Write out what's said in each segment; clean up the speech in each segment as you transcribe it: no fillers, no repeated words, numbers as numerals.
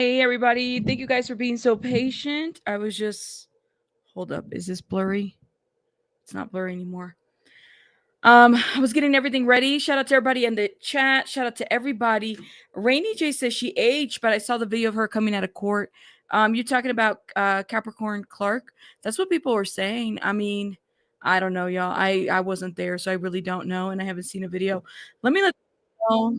Hey everybody, thank you guys for being so patient. I was just hold up. Is this blurry? It's not blurry anymore. I was getting everything ready. Shout out to everybody in the chat. Shout out to everybody. Rainy J says she aged, but I saw the video of her coming out of court. You're talking about Capricorn Clark. That's what people were saying. I mean, I don't know, y'all. I wasn't there, so I really don't know, and I haven't seen a video. Let me let know.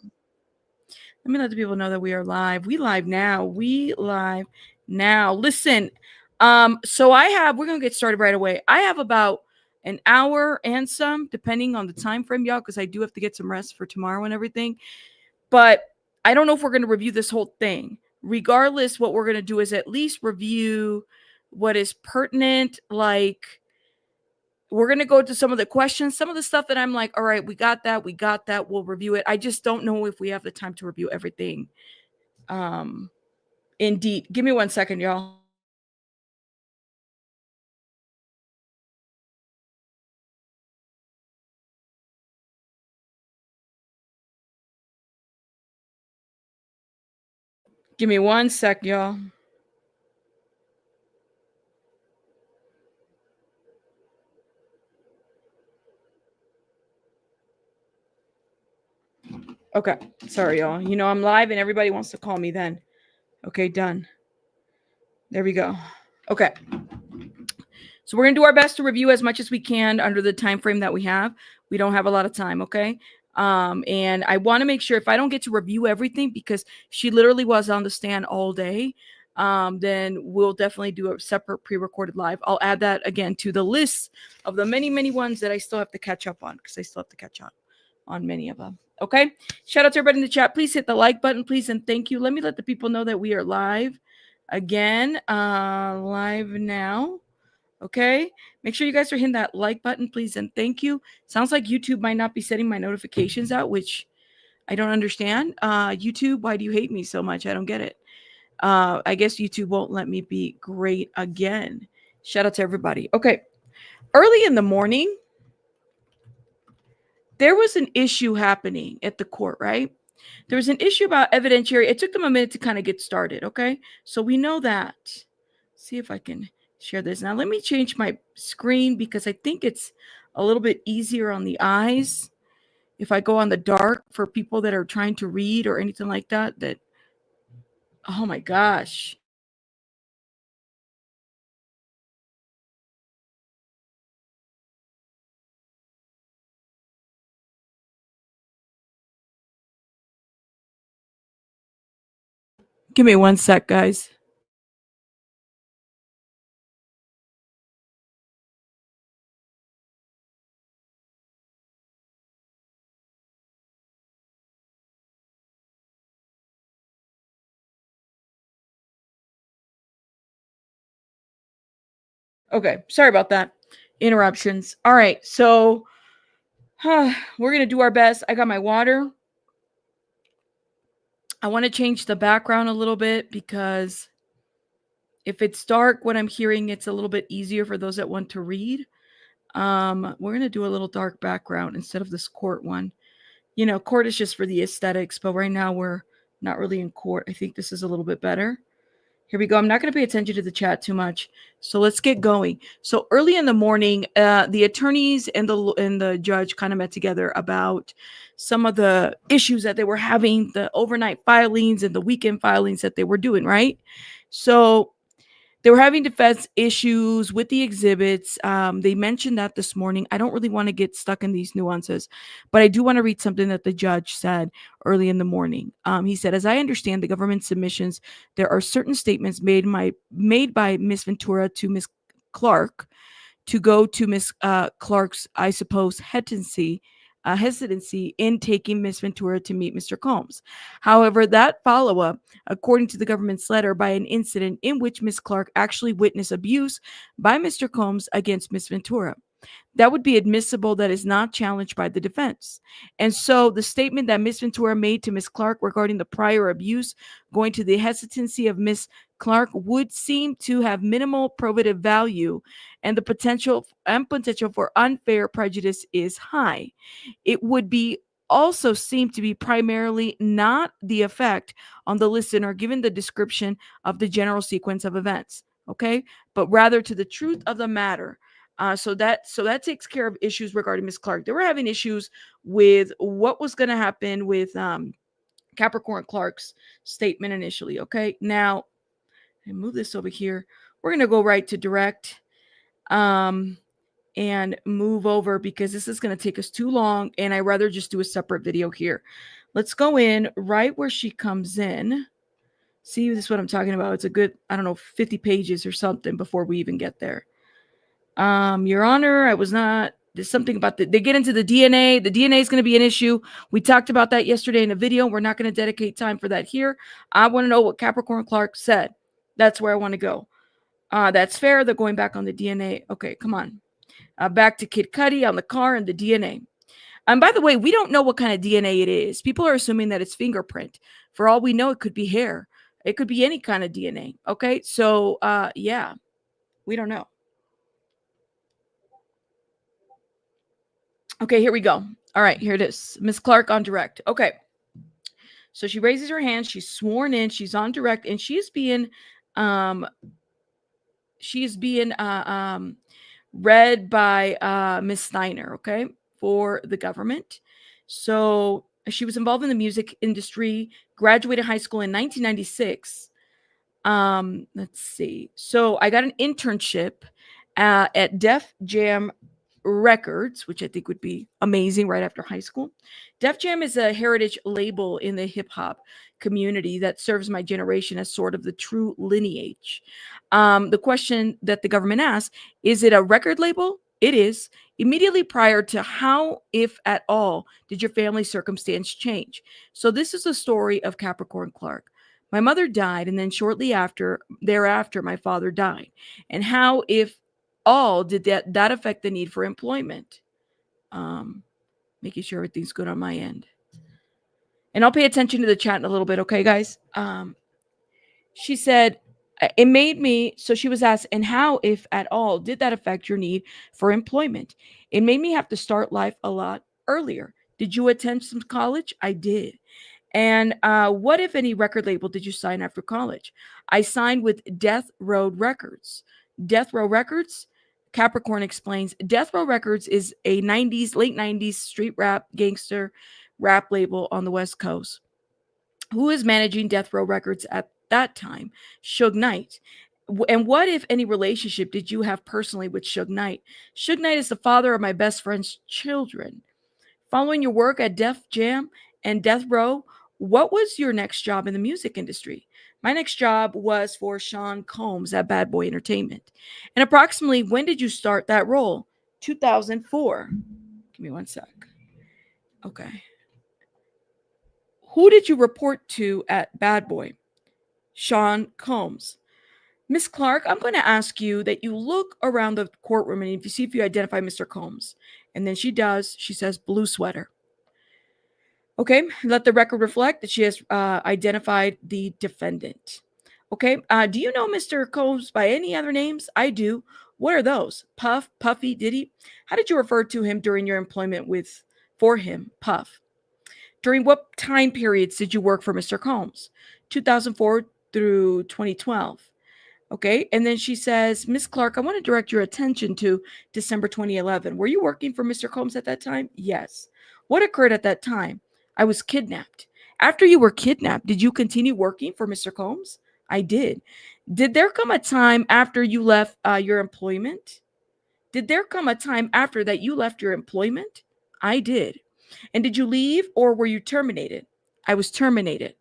Let me let the people know that we are live. We live now. We live now. Listen, so we're gonna get started right away. I have about an hour and some, depending on the time frame, y'all, because I do have to get some rest for tomorrow and everything. But I don't know if we're gonna review this whole thing. Regardless, what we're gonna do is at least review what is pertinent, like we're going to go to some of the questions, some of the stuff that I'm like, all right, we got that. We'll review it. I just don't know if we have the time to review everything. Indeed. Give me 1 second, y'all. Give me 1 sec, y'all. Okay. Sorry, y'all. You know, I'm live and everybody wants to call me then. Okay, done. There we go. Okay. So we're going to do our best to review as much as we can under the time frame that we have. We don't have a lot of time, okay? And I want to make sure if I don't get to review everything because she literally was on the stand all day, then we'll definitely do a separate pre-recorded live. I'll add that again to the list of the many, many ones that I still have to catch up on because I still have to catch up on many of them. Okay. Shout out to everybody in the chat. Please hit the like button, please, and thank you. Let me let the people know that we are live again. Live now. Okay. Make sure you guys are hitting that like button, please, and thank you. Sounds like YouTube might not be setting my notifications out, which I don't understand. YouTube, why do you hate me so much? I don't get it. I guess YouTube won't let me be great again. Shout out to everybody. Okay. Early in the morning, there was an issue happening at the court, right? There was an issue about evidentiary. It took them a minute to kind of get started. Okay. So we know that. See if I can share this. Now, let me change my screen because I think it's a little bit easier on the eyes. If I go on the dark for people that are trying to read or anything like that, oh my gosh. Give me 1 sec, guys. Okay, sorry about that. Interruptions. All right, so we're going to do our best. I got my water. I want to change the background a little bit because if it's dark, what I'm hearing, it's a little bit easier for those that want to read. We're going to do a little dark background instead of this court one. You know, court is just for the aesthetics, but right now we're not really in court. I think this is a little bit better. Here we go. I'm not going to pay attention to the chat too much. So let's get going. So early in the morning, the attorneys and the judge kind of met together about some of the issues that they were having, the overnight filings and the weekend filings that they were doing, right? So they were having defense issues with the exhibits. They mentioned that this morning. I don't really want to get stuck in these nuances, but I do want to read something that the judge said early in the morning. He said, as I understand the government submissions, there are certain statements made by Miss Ventura to Miss Clark to go to Miss Clark's, I suppose, hesitancy in taking Miss Ventura to meet Mr. Combs. However, that follow-up, according to the government's letter, by an incident in which Miss Clark actually witnessed abuse by Mr. Combs against Miss Ventura. That would be admissible, that is not challenged by the defense. And so the statement that Miss Ventura made to Miss Clark regarding the prior abuse, going to the hesitancy of Miss Clark, would seem to have minimal probative value, and the potential for unfair prejudice is high. It would be also seem to be primarily not the effect on the listener given the description of the general sequence of events, okay, but rather to the truth of the matter. So that takes care of issues regarding Miss Clark. They were having issues with what was going to happen with Capricorn Clark's statement initially. Okay, now and move this over here. We're going to go right to direct. And move over because this is going to take us too long and I'd rather just do a separate video here. Let's go in right where she comes in. See, this is what I'm talking about. It's a good, I don't know, 50 pages or something before we even get there. Your Honor, I was not, there's something about they get into the DNA. The DNA is going to be an issue. We talked about that yesterday in a video. We're not going to dedicate time for that here. I want to know what Capricorn Clark said. That's where I want to go. That's fair. They're going back on the DNA. Okay, come on. Back to Kid Cudi on the car and the DNA. And by the way, we don't know what kind of DNA it is. People are assuming that it's fingerprint. For all we know, it could be hair. It could be any kind of DNA. Okay, so yeah, we don't know. Okay, here we go. All right, here it is. Miss Clark on direct. Okay. So she raises her hand. She's sworn in. She's on direct, and she's being read by Miss Steiner, okay, for the government. So she was involved in the music industry, graduated high school in 1996. Let's see. So I got an internship at Def Jam Records, which I think would be amazing right after high school. Def Jam is a heritage label in the hip hop community that serves my generation as sort of the true lineage. The question that the government asks, is it a record label? It is. Immediately prior to how, if at all, did your family circumstance change? So this is the story of Capricorn Clark. My mother died, and then shortly thereafter, my father died. And how, if all, did that affect the need for employment? Making sure everything's good on my end. And I'll pay attention to the chat in a little bit, okay, guys? She said, it made me, so she was asked, and how, if at all, did that affect your need for employment? It made me have to start life a lot earlier. Did you attend some college? I did. And what, if any, record label did you sign after college? I signed with Death Row Records. Death Row Records? Capricorn explains, Death Row Records is a late 90s street rap, gangster rap label on the West Coast. Who is managing Death Row Records at that time? Suge Knight. And what, if any, relationship did you have personally with Suge Knight? Suge Knight is the father of my best friend's children. Following your work at Def Jam and Death Row, what was your next job in the music industry? My next job was for Sean Combs at Bad Boy Entertainment. And approximately when did you start that role? 2004. Give me one sec. Okay. Who did you report to at Bad Boy? Sean Combs. Miss Clark, I'm going to ask you that you look around the courtroom and if you see if you identify Mr. Combs. And then she does. She says blue sweater. Okay, let the record reflect that she has identified the defendant. Okay, do you know Mr. Combs by any other names? I do. What are those? Puff, Puffy, Diddy? How did you refer to him during your employment for him, Puff? During what time periods did you work for Mr. Combs? 2004 through 2012. Okay, and then she says, Miss Clark, I want to direct your attention to December 2011. Were you working for Mr. Combs at that time? Yes. What occurred at that time? I was kidnapped. After you were kidnapped, did you continue working for Mr. Combs? I did. Did there come a time after you left your employment? Did there come a time after that you left your employment? I did. And did you leave or were you terminated? I was terminated.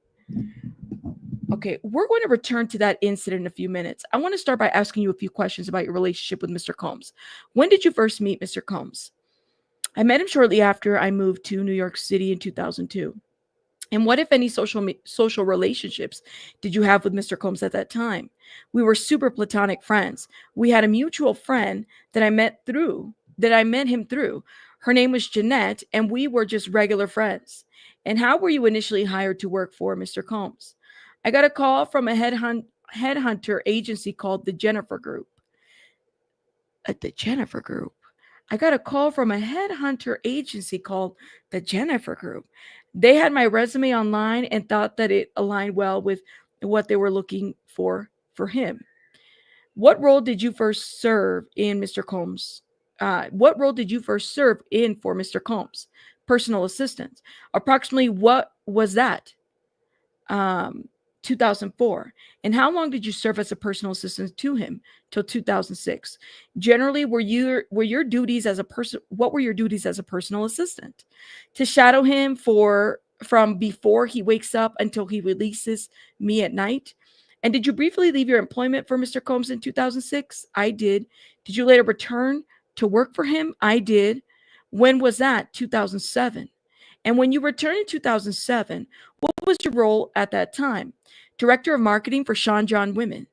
Okay, we're going to return to that incident in a few minutes. I want to start by asking you a few questions about your relationship with Mr. Combs. When did you first meet Mr. Combs? I met him shortly after I moved to New York City in 2002. And what, if any, social relationships did you have with Mr. Combs at that time? We were super platonic friends. We had a mutual friend that I met him through. Her name was Jeanette, and we were just regular friends. And how were you initially hired to work for Mr. Combs? I got a call from a headhunter agency called the Jennifer Group. At the Jennifer Group. I got a call from a headhunter agency called the Jennifer Group. They had my resume online and thought that it aligned well with what they were looking for him. What role did you first serve in Mr. Combs? What role did you first serve in for Mr. Combs? Personal assistant. Approximately what was that? um, 2004. And how long did you serve as a personal assistant to him? Till 2006. Generally, were your duties as a person? What were your duties as a personal assistant? To shadow him for from before he wakes up until he releases me at night. And did you briefly leave your employment for Mr. Combs in 2006? I did. Did you later return to work for him? I did. When was that? 2007. And when you returned in 2007, what was your role at that time? Director of marketing for Sean John Women.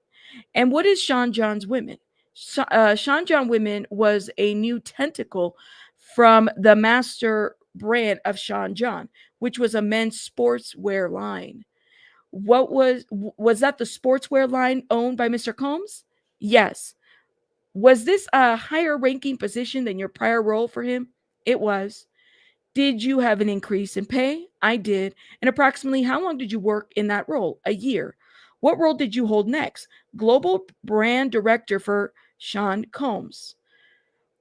And what is Sean John's Women? Sean John Women was a new tentacle from the master brand of Sean John, which was a men's sportswear line. What was that the sportswear line owned by Mr. Combs? Yes. Was this a higher ranking position than your prior role for him? It was. Did you have an increase in pay? I did. And approximately how long did you work in that role? A year. What role did you hold next? Global brand director for Sean Combs.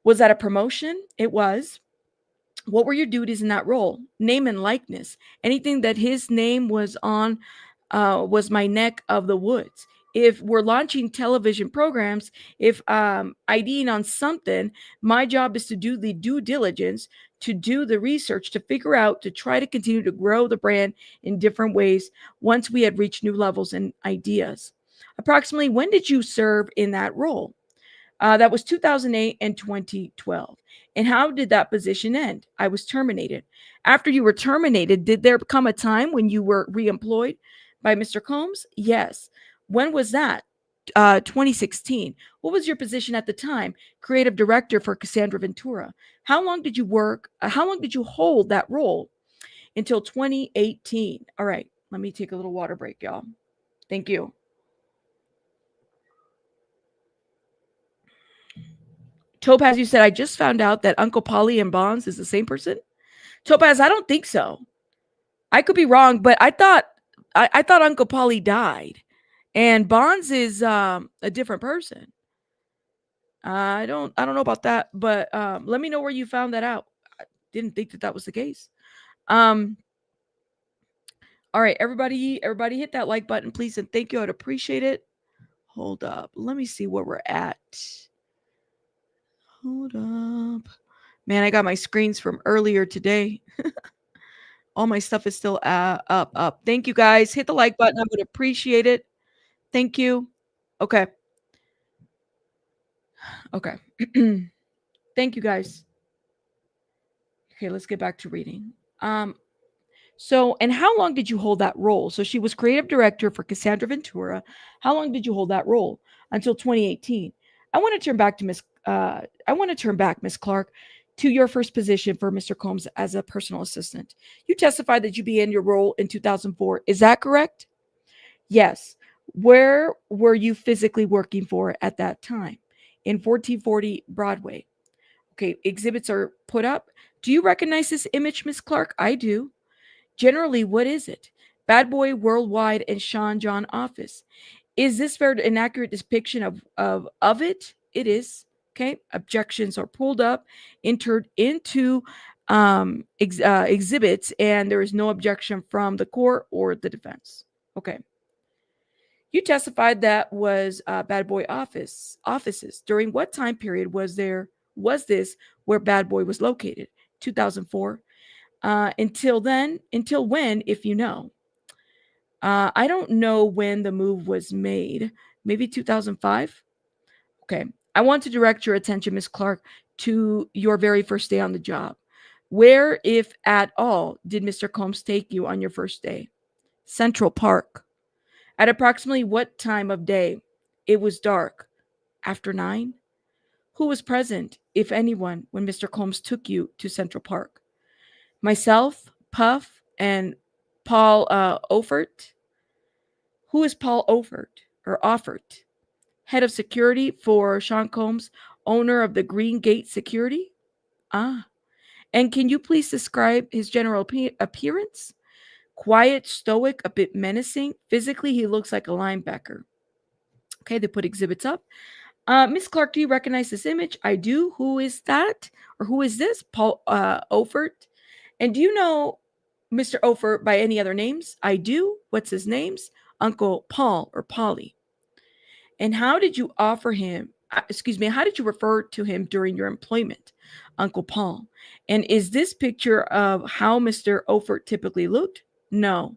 Was that a promotion? It was. What were your duties in that role? Name and likeness. Anything that his name was on was my neck of the woods. If we're launching television programs, if IDing on something, my job is to do the due diligence, to do the research, to figure out, to try to continue to grow the brand in different ways once we had reached new levels and ideas. Approximately when did you serve in that role? That was 2008 and 2012. And how did that position end? I was terminated. After you were terminated, did there come a time when you were reemployed by Mr. Combs? Yes. When was that? 2016. What was your position at the time? Creative director for Cassandra Ventura. How long did you work? How long did you hold that role? Until 2018. All right. Let me take a little water break, y'all. Thank you. Topaz, you said, I just found out that Uncle Polly and Bonds is the same person. Topaz, I don't think so. I could be wrong, but I thought Uncle Polly died, and Bonds is a different person. I don't know about that, but let me know where you found that out. I didn't think that was the case. Um, all right, everybody, hit that like button, please, and thank you. I'd appreciate it. Hold up, let me see where we're at. Hold up. Man, I got my screens from earlier today. All my stuff is still up. Thank you guys. Hit the like button. I would appreciate it. Thank you. Okay. Okay. Thank you guys. Okay, let's get back to reading. And how long did you hold that role? So she was creative director for Cassandra Ventura. How long did you hold that role? Until 2018. I want to turn back, Miss Clark, to your first position for Mr. Combs as a personal assistant. You testified that you began your role in 2004. Is that correct? Yes. Where were you physically working for at that time? In 1440 Broadway. Okay, exhibits are put up. Do you recognize this image, Miss Clark? I do. Generally, what is it? Bad Boy Worldwide and Sean John Office. Is this fair an accurate depiction of it? It is. Okay. Objections are pulled up, entered into exhibits, and there is no objection from the court or the defense. Okay. You testified that was Bad Boy offices. During what time period was this where Bad Boy was located? 2004. Until then, until when, if you know? I don't know when the move was made. Maybe 2005. Okay. I want to direct your attention, Miss Clark, to your very first day on the job. Where, if at all, did Mr. Combs take you on your first day? Central Park. At approximately what time of day? It was dark. After 9? Who was present, if anyone, when Mr. Combs took you to Central Park? Myself, Puff, and Paul Offert. Who is Paul Offert? Head of security for Sean Combs, owner of the Green Gate Security. Ah. And can you please describe his general appearance? Quiet, stoic, a bit menacing. Physically, he looks like a linebacker. Okay, they put exhibits up. Miss Clark, do you recognize this image? I do. Who is that? Or who is this? Paul Ofert. And do you know Mr. Ofert by any other names? I do. What's his names? Uncle Paul or Polly. And how did you offer him? Excuse me. How did you refer to him during your employment, Uncle Paul? And is this picture of how Mr. Ofert typically looked? No.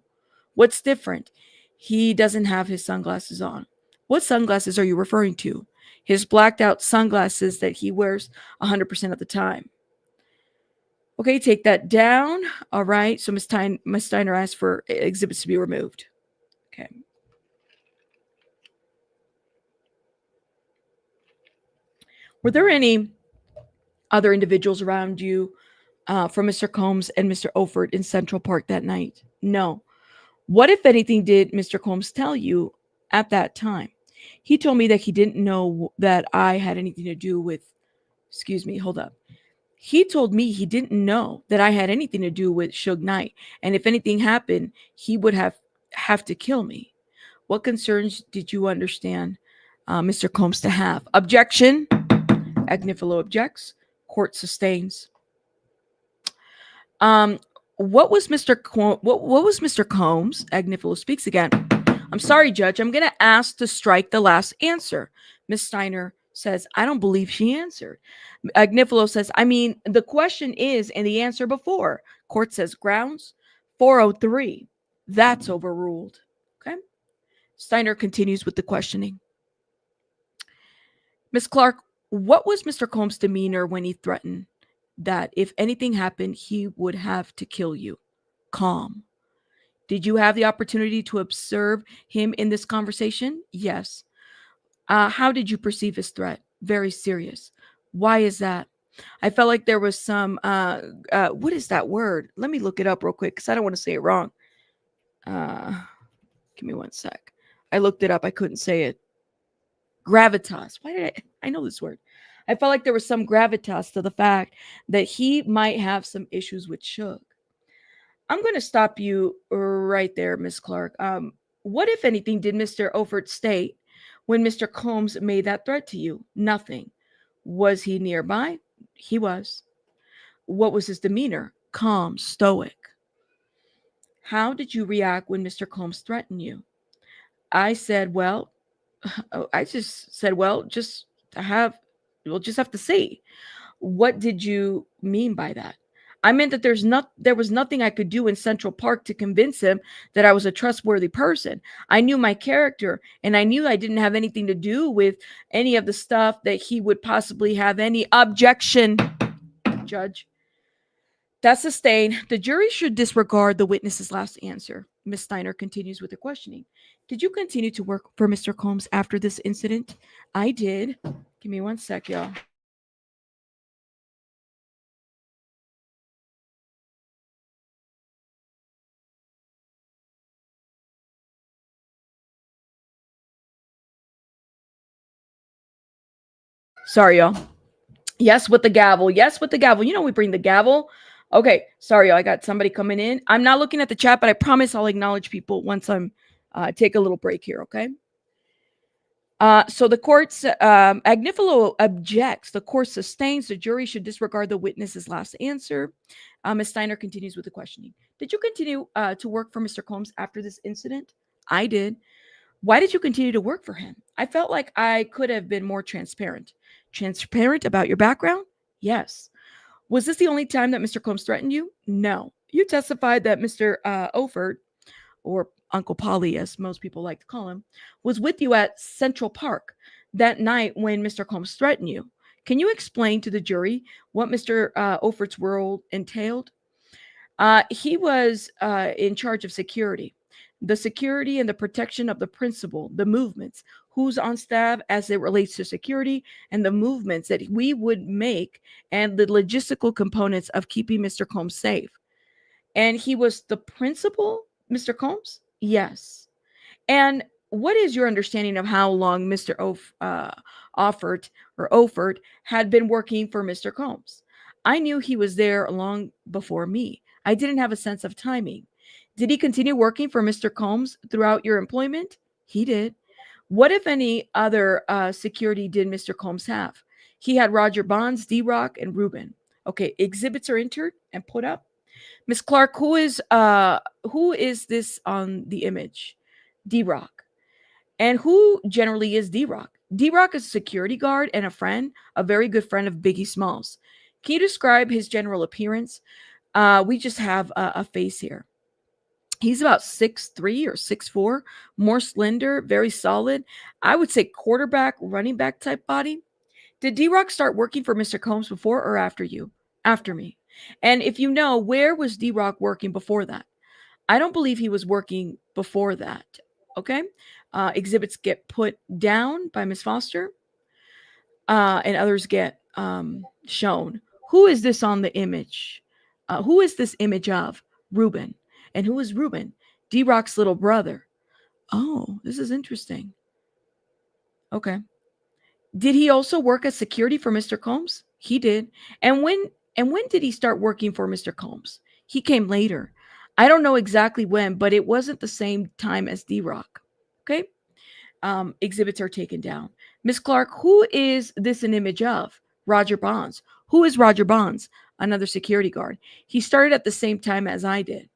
What's different? He doesn't have his sunglasses on. What sunglasses are you referring to? His blacked out sunglasses that he wears 100% of the time. Okay, take that down. All right. So Miss Steiner asked for exhibits to be removed. Okay. Were there any other individuals around you from Mr. Combs and Mr. Ofert in Central Park that night? No. What, if anything, did Mr. Combs tell you at that time? He told me that he didn't know that I had anything to do with, excuse me, hold up. He told me he didn't know that I had anything to do with Suge Knight. And if anything happened, he would have to kill me. What concerns did you understand Mr. Combs to have? Objection. Agnifilo objects. Court sustains. What was Mr. what was Mr. Combs? Agnifilo speaks again. I'm sorry, Judge. I'm going to ask to strike the last answer. Miss Steiner says, I don't believe she answered. Agnifilo says, I mean, the question is, and the answer before. Court says grounds 403. That's overruled. Okay. Steiner continues with the questioning. Miss Clark, what was Mr. Combs' demeanor when he threatened that if anything happened, he would have to kill you? Calm. Did you have the opportunity to observe him in this conversation? Yes. How did you perceive his threat? Very serious. Why is that? I felt like there was some, what is that word? Let me look it up real quick because I don't want to say it wrong. Give me one sec. I looked it up. I couldn't say it. Gravitas. Why did I know this word? I felt like there was some gravitas to the fact that he might have some issues with Suge. I'm going to stop you right there, Miss Clark. What, if anything, did Mr. Ofert state when Mr. Combs made that threat to you? Nothing. Was he nearby? He was. What was his demeanor? Calm, stoic. How did you react when Mr. Combs threatened you? I said, well, I just said, well, we'll just have to see. What did you mean by that? I meant that there was nothing I could do in Central Park to convince him that I was a trustworthy person. I knew my character and I knew I didn't have anything to do with any of the stuff that he would possibly have any objection, Judge. That's sustained. The jury should disregard the witness's last answer. Ms. Steiner continues with the questioning. Did you continue to work for Mr. Combs after this incident? I did. Give me one sec, y'all. Sorry, y'all. Yes, with the gavel. Yes, with the gavel. You know, we bring the gavel. Okay. Sorry, y'all. I got somebody coming in. I'm not looking at the chat, but I promise I'll acknowledge people once I'm take a little break here. Okay. So the court's Agnifilo objects. The court sustains. The jury should disregard the witness's last answer. Ms. Steiner continues with the questioning. Did you continue to work for Mr. Combs after this incident? I did. Why did you continue to work for him? I felt like I could have been more transparent. Transparent about your background? Yes. Was this the only time that Mr. Combs threatened you? No. You testified that Mr. Ofert, or Uncle Polly, as most people like to call him, was with you at Central Park that night when Mr. Combs threatened you. Can you explain to the jury what Mr. Ofert's role entailed? He was in charge of security, the security and the protection of the principal, the movements, who's on staff as it relates to security, and the movements that we would make, and the logistical components of keeping Mr. Combs safe. And he was the principal, Mr. Combs? Yes. And what is your understanding of how long Mr. Offert had been working for Mr. Combs? I knew he was there long before me. I didn't have a sense of timing. Did he continue working for Mr. Combs throughout your employment? He did. What, if any, other security did Mr. Combs have? He had Roger Bonds, D Rock, and Ruben. Okay, exhibits are entered and put up. Miss Clark, who is this on the image? D Rock. And who generally is D Rock? D Rock is a security guard and a friend, a very good friend of Biggie Smalls. Can you describe his general appearance? We just have a face here. He's about 6'3" or 6'4", more slender, very solid. I would say quarterback, running back type body. Did D Rock start working for Mr. Combs before or after you? After me. And if you know, where was D Rock working before that? I don't believe he was working before that. Okay. Exhibits get put down by Miss Foster, and others get shown. Who is this on the image? Who is this image of? Ruben. And who is Ruben? D Rock's little brother. Oh, this is interesting. Okay. Did he also work as security for Mr. Combs? He did. And when did he start working for Mr. Combs? He came later. I don't know exactly when, but it wasn't the same time as D Rock. Okay. Exhibits are taken down. Miss Clark, who is this an image of? Roger Bonds. Who is Roger Bonds? Another security guard. He started at the same time as I did.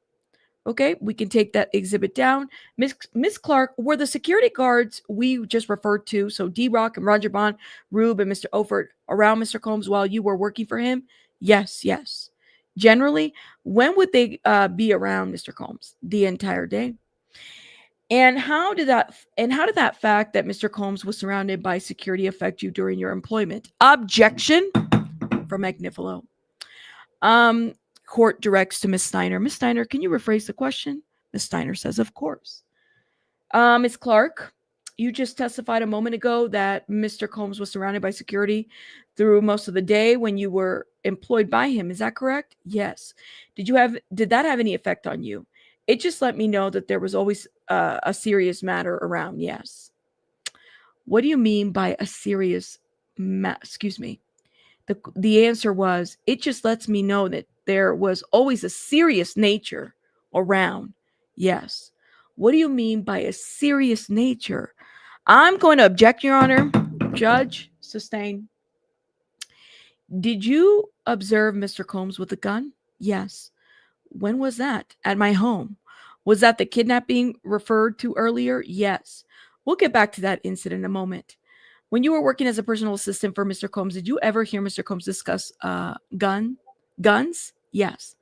Okay, we can take that exhibit down. Miss Clark, were the security guards we just referred to, so D Rock and Roger Bond, Rube and Mr. Ofert, around Mr. Combs while you were working for him? Yes, yes. Generally, when would they be around Mr. Combs? The entire day. And how did that fact that Mr. Combs was surrounded by security affect you during your employment? Objection from Magnifilo. Court directs to Miss Steiner. Miss Steiner, can you rephrase the question? Miss Steiner says, of course. Miss Clark, you just testified a moment ago that Mr. Combs was surrounded by security through most of the day when you were employed by him. Is that correct? Yes. Did that have any effect on you? It just let me know that there was always a serious matter around. Yes. What do you mean by a serious excuse me? The answer was, it just lets me know that there was always a serious nature around. Yes. What do you mean by a serious nature? I'm going to object, Your Honor. Judge, sustain. Did you observe Mr. Combs with a gun? Yes. When was that? At my home. Was that the kidnapping referred to earlier? Yes. We'll get back to that incident in a moment. When you were working as a personal assistant for Mr. Combs, did you ever hear Mr. Combs discuss guns? Yes.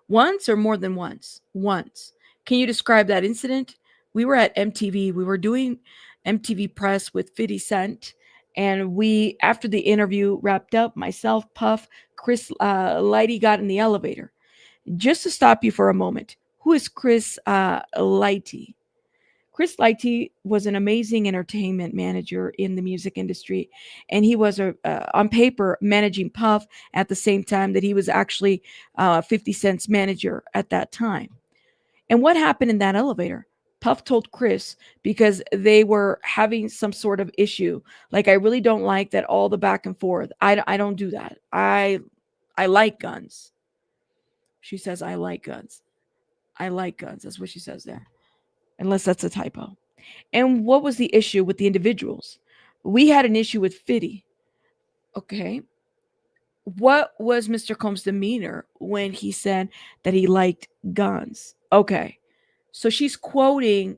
Once or more than once? Once. Can you describe that incident? We were at MTV. We were doing MTV press with 50 Cent. And after the interview wrapped up, myself, Puff, Chris Lighty got in the elevator. Just to stop you for a moment, who is Chris Lighty? Chris Lighty was an amazing entertainment manager in the music industry, and he was on paper managing Puff at the same time that he was actually 50 Cent's manager at that time. And what happened in that elevator? Puff told Chris, because they were having some sort of issue, like, I really don't like that all the back and forth. I don't do that. I like guns. She says, I like guns. I like guns. That's what she says there. Unless that's a typo. And what was the issue with the individuals? We had an issue with Fiddy. Okay. What was Mr. Combs' demeanor when he said that he liked guns? Okay. So she's quoting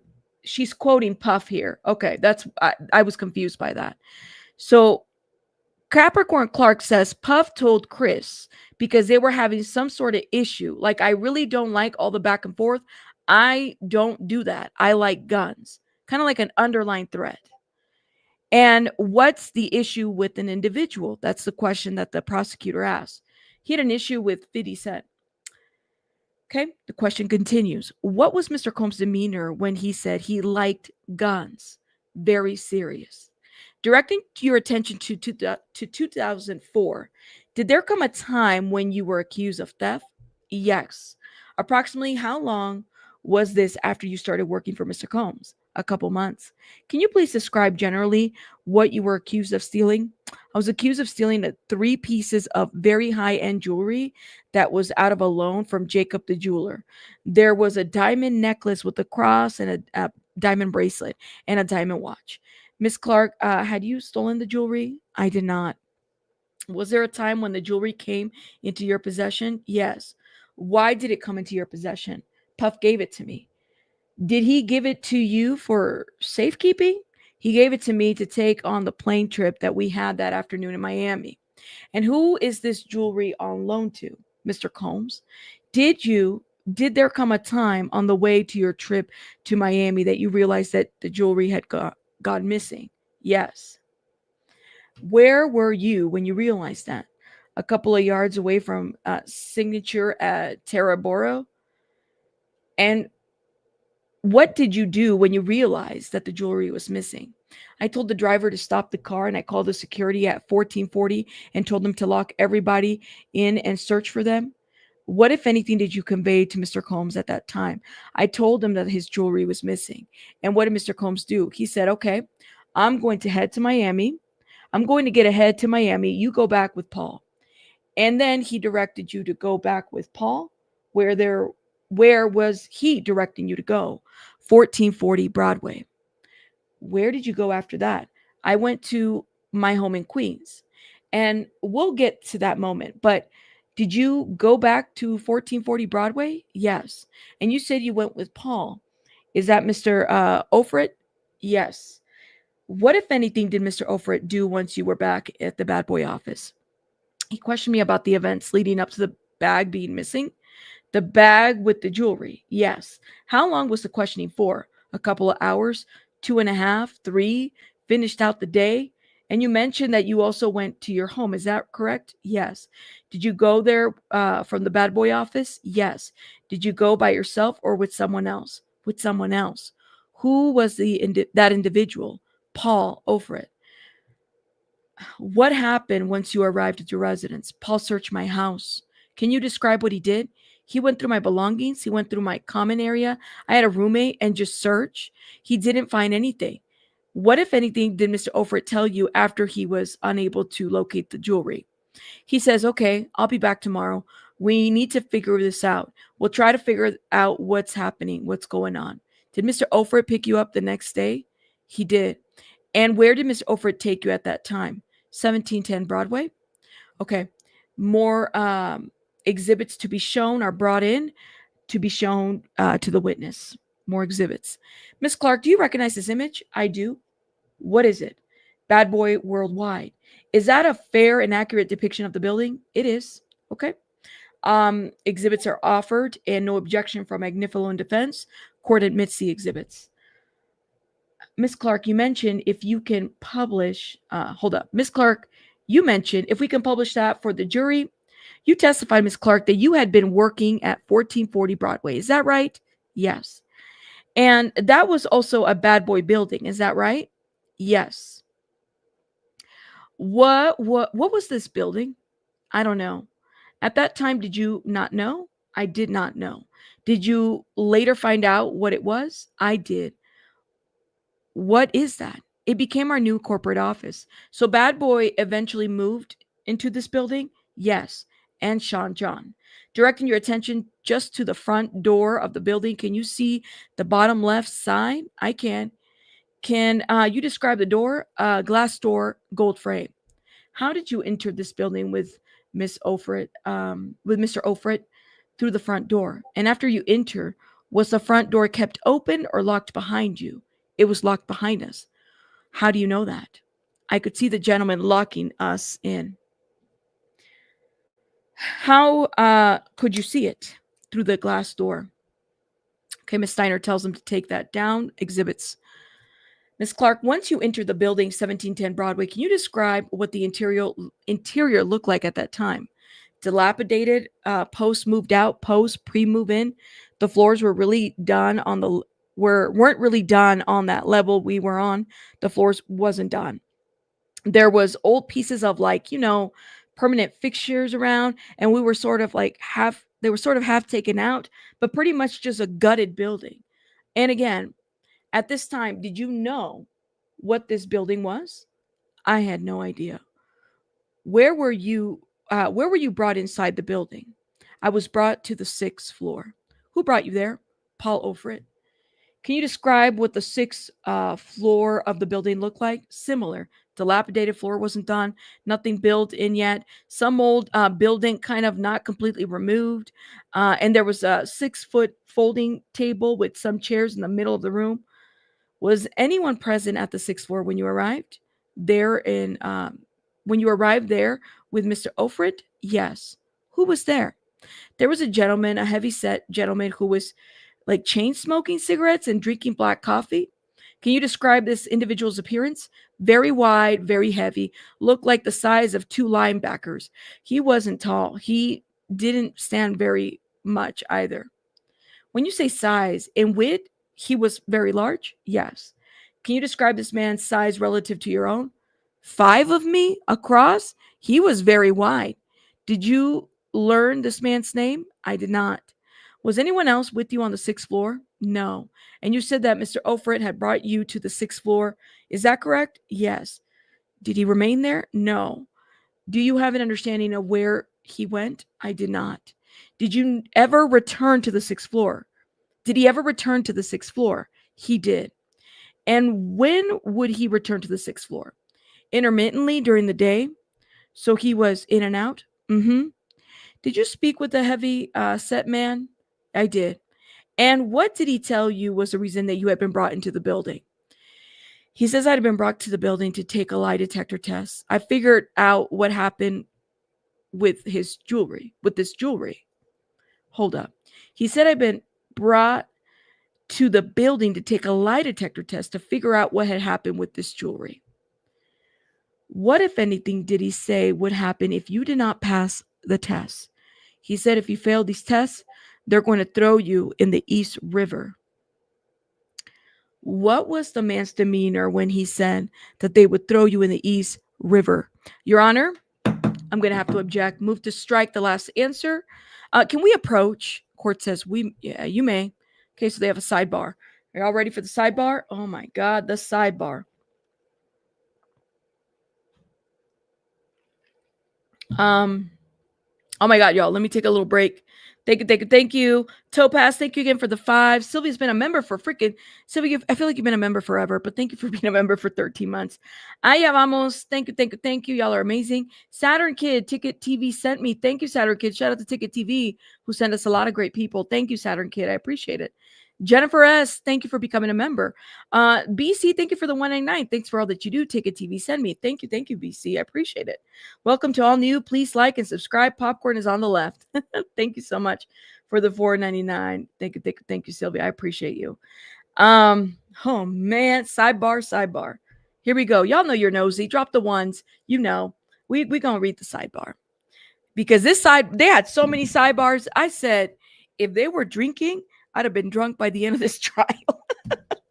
Puff here. Okay. I was confused by that. So Capricorn Clark says Puff told Chris because they were having some sort of issue. Like, I really don't like all the back and forth. I don't do that. I like guns. Kind of like an underlying threat. And what's the issue with an individual? That's the question that the prosecutor asked. He had an issue with 50 Cent. Okay, the question continues. What was Mr. Combs' demeanor when he said he liked guns? Very serious. Directing your attention to 2004, did there come a time when you were accused of theft? Yes. Approximately how long was this after you started working for Mr. Combs? a couple months. Can you please describe generally what you were accused of stealing? I was accused of stealing three pieces of very high end jewelry that was out of a loan from Jacob the jeweler. There was a diamond necklace with a cross and a diamond bracelet and a diamond watch. Miss Clark, had you stolen the jewelry? I did not. Was there a time when the jewelry came into your possession? Yes. Why did it come into your possession? Puff gave it to me. Did he give it to you for safekeeping? He gave it to me to take on the plane trip that we had that afternoon in Miami. And who is this jewelry on loan to? Mr. Combs. Did there come a time on the way to your trip to Miami that you realized that the jewelry had gone missing? Yes. Where were you when you realized that? A couple of yards away from Signature at Teraboro? And what did you do when you realized that the jewelry was missing? I told the driver to stop the car and I called the security at 1440 and told them to lock everybody in and search for them. What, if anything, did you convey to Mr. Combs at that time? I told him that his jewelry was missing. And what did Mr. Combs do? He said, okay, I'm going to head to Miami. I'm going to get ahead to Miami. You go back with Paul. And then he directed you to go back with Paul. Where was he directing you to go? 1440 Broadway. Where did you go after that? I went to my home in Queens. And we'll get to that moment, but did you go back to 1440 Broadway? Yes. And you said you went with Paul. Is that Mr. Ofrit? Yes. What, if anything, did Mr. Ofrit do once you were back at the bad boy office? He questioned me about the events leading up to the bag being missing. The bag with the jewelry. Yes. How long was the questioning for? A couple of hours? 2.5, 3? Finished out the day? And you mentioned that you also went to your home. Is that correct? Yes. Did you go there from the bad boy office? Yes. Did you go by yourself or with someone else? With someone else. Who was that individual? Paul Ofrit. What happened once you arrived at your residence? Paul searched my house. Can you describe what he did? He went through my belongings. He went through my common area. I had a roommate and just searched. He didn't find anything. What, if anything, did Mr. Ofrit tell you after he was unable to locate the jewelry? He says, okay, I'll be back tomorrow. We need to figure this out. We'll try to figure out what's happening, what's going on. Did Mr. Ofrit pick you up the next day? He did. And where did Mr. Ofrit take you at that time? 1710 Broadway? Okay. More exhibits to be shown are brought in to be shown to the witness. More exhibits. Miss Clark, do you recognize this image? I do. What is it? Bad Boy Worldwide. Is that a fair and accurate depiction of the building? It is. Okay. Exhibits are offered and no objection from Agnifilo in defense. Court admits the exhibits. Miss Clark, you mentioned if you can publish, hold up. Miss Clark, you mentioned if we can publish that for the jury. You testified, Miss Clark, that you had been working at 1440 Broadway. Is that right? Yes. And that was also a bad boy building. Is that right? Yes. What was this building? I don't know. At that time, did you not know? I did not know. Did you later find out what it was? I did. What is that? It became our new corporate office. So Bad Boy eventually moved into this building? Yes. And Sean John. Directing your attention just to the front door of the building. Can you see the bottom left side? I can. Can you describe the door? Glass door, gold frame. How did you enter this building with Miss Ofrit, with Mr. Ofrit through the front door? And after you enter, was the front door kept open or locked behind you? It was locked behind us. How do you know that? I could see the gentleman locking us in. How could you see it? Through the glass door. Okay, Miss Steiner tells him to take that down. Exhibits. Miss Clark, once you enter the building 1710 Broadway, can you describe what the interior looked like at that time? Dilapidated, post moved out, post pre-move in. The floors were really done on the weren't really done on that level we were on. The floors wasn't done. There was old pieces of permanent fixtures around, and we were sort of like half taken out, but pretty much just a gutted building. And again, At this time, did you know what this building was? I had no idea. Where were you? Where were you brought inside the building? I was brought to the sixth floor. Who brought you there? Paul Ofrit. Can you describe what the sixth floor of the building looked like? Similar. Dilapidated floor wasn't done. Nothing built in yet. Some old building kind of not completely removed. And there was a 6 foot folding table with some chairs in the middle of the room. Was anyone present at the sixth floor when you arrived? There in when you arrived there with Mr. Ofrit? Yes. Who was there? There was a gentleman, a heavy set gentleman who was like chain smoking cigarettes and drinking black coffee. Can you describe this individual's appearance? Very wide, very heavy, looked like the size of two linebackers. He wasn't tall. He didn't stand very much either. When you say size, in width, he was very large? Yes. Can you describe this man's size relative to your own? 5 of me across? He was very wide. Did you learn this man's name? I did not. Was anyone else with you on the sixth floor? No. And you said that Mr. Ofrit had brought you to the sixth floor. Is that correct? Yes. Did he remain there? No. Do you have an understanding of where he went? I did not. Did you ever return to the sixth floor? Did he ever return to the sixth floor? He did. And when would he return to the sixth floor? Intermittently during the day. So he was in and out? Mm-hmm. Did you speak with the heavy set man? I did. And what did he tell you was the reason that you had been brought into the building? He says I'd been brought to the building to take a lie detector test. I figured out what happened with his jewelry, with this jewelry. Hold up. He said I'd been brought to the building to take a lie detector test to figure out what had happened with this jewelry. What, if anything, did he say would happen if you did not pass the test? He said if you fail these tests, they're going to throw you in the East River. What was the man's demeanor when he said that they would throw you in the East River? Your Honor, I'm going to have to object. Move to strike the last answer. Can we approach? Court says yeah, you may. Okay, so they have a sidebar. Are y'all ready for the sidebar? Oh my God, the sidebar. Oh my God, y'all. Let me take a little break. Thank you. Topaz, thank you again for the 5. Sylvia's been a member for Sylvia, I feel like you've been a member forever, but thank you for being a member for 13 months. Aya vamos. Thank you. Y'all are amazing. Saturn Kid, Ticket TV sent me. Thank you, Saturn Kid. Shout out to Ticket TV, who sent us a lot of great people. Thank you, Saturn Kid. I appreciate it. Jennifer S., thank you for becoming a member. BC, thank you for the 199. Thanks for all that you do. Ticket TV, send me. Thank you, BC. I appreciate it. Welcome to all new. Please like and subscribe. Popcorn is on the left. Thank you so much for the 499. Thank you, Sylvia. I appreciate you. Oh man, sidebar. Here we go. Y'all know you're nosy. Drop the ones. You know, we gonna read the sidebar because they had so many sidebars. I said if they were drinking, I'd have been drunk by the end of this trial,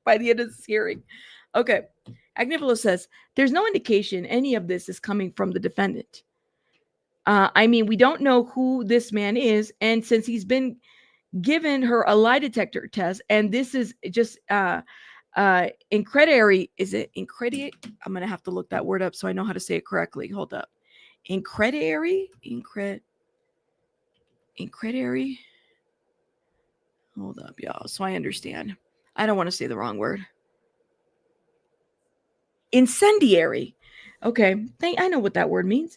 by the end of this hearing. Okay. Agnifilo says, there's no indication any of this is coming from the defendant. I mean, we don't know who this man is. And since he's been given her a lie detector test, and this is just incrediary. Is it incrediate? I'm going to have to look that word up so I know how to say it correctly. Hold up. Incrediary? Incrediary? Hold up, y'all, so I understand. I don't want to say the wrong word. Incendiary. Okay, I know what that word means.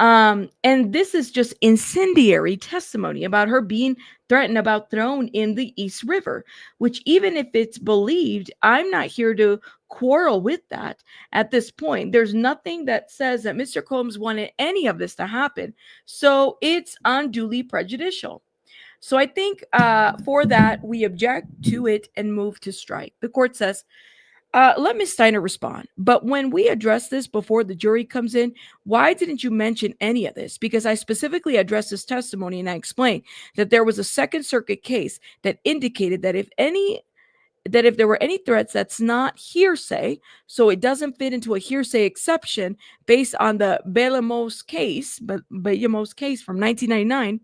And this is just incendiary testimony about her being threatened, about thrown in the East River, which even if it's believed, I'm not here to quarrel with that at this point. There's nothing that says that Mr. Combs wanted any of this to happen. So it's unduly prejudicial. So I think for that, we object to it and move to strike. The court says, let Ms. Steiner respond. But when we address this before the jury comes in, why didn't you mention any of this? Because I specifically addressed this testimony and I explained that there was a Second Circuit case that indicated that if there were any threats, that's not hearsay. So it doesn't fit into a hearsay exception based on the Belamos case from 1999.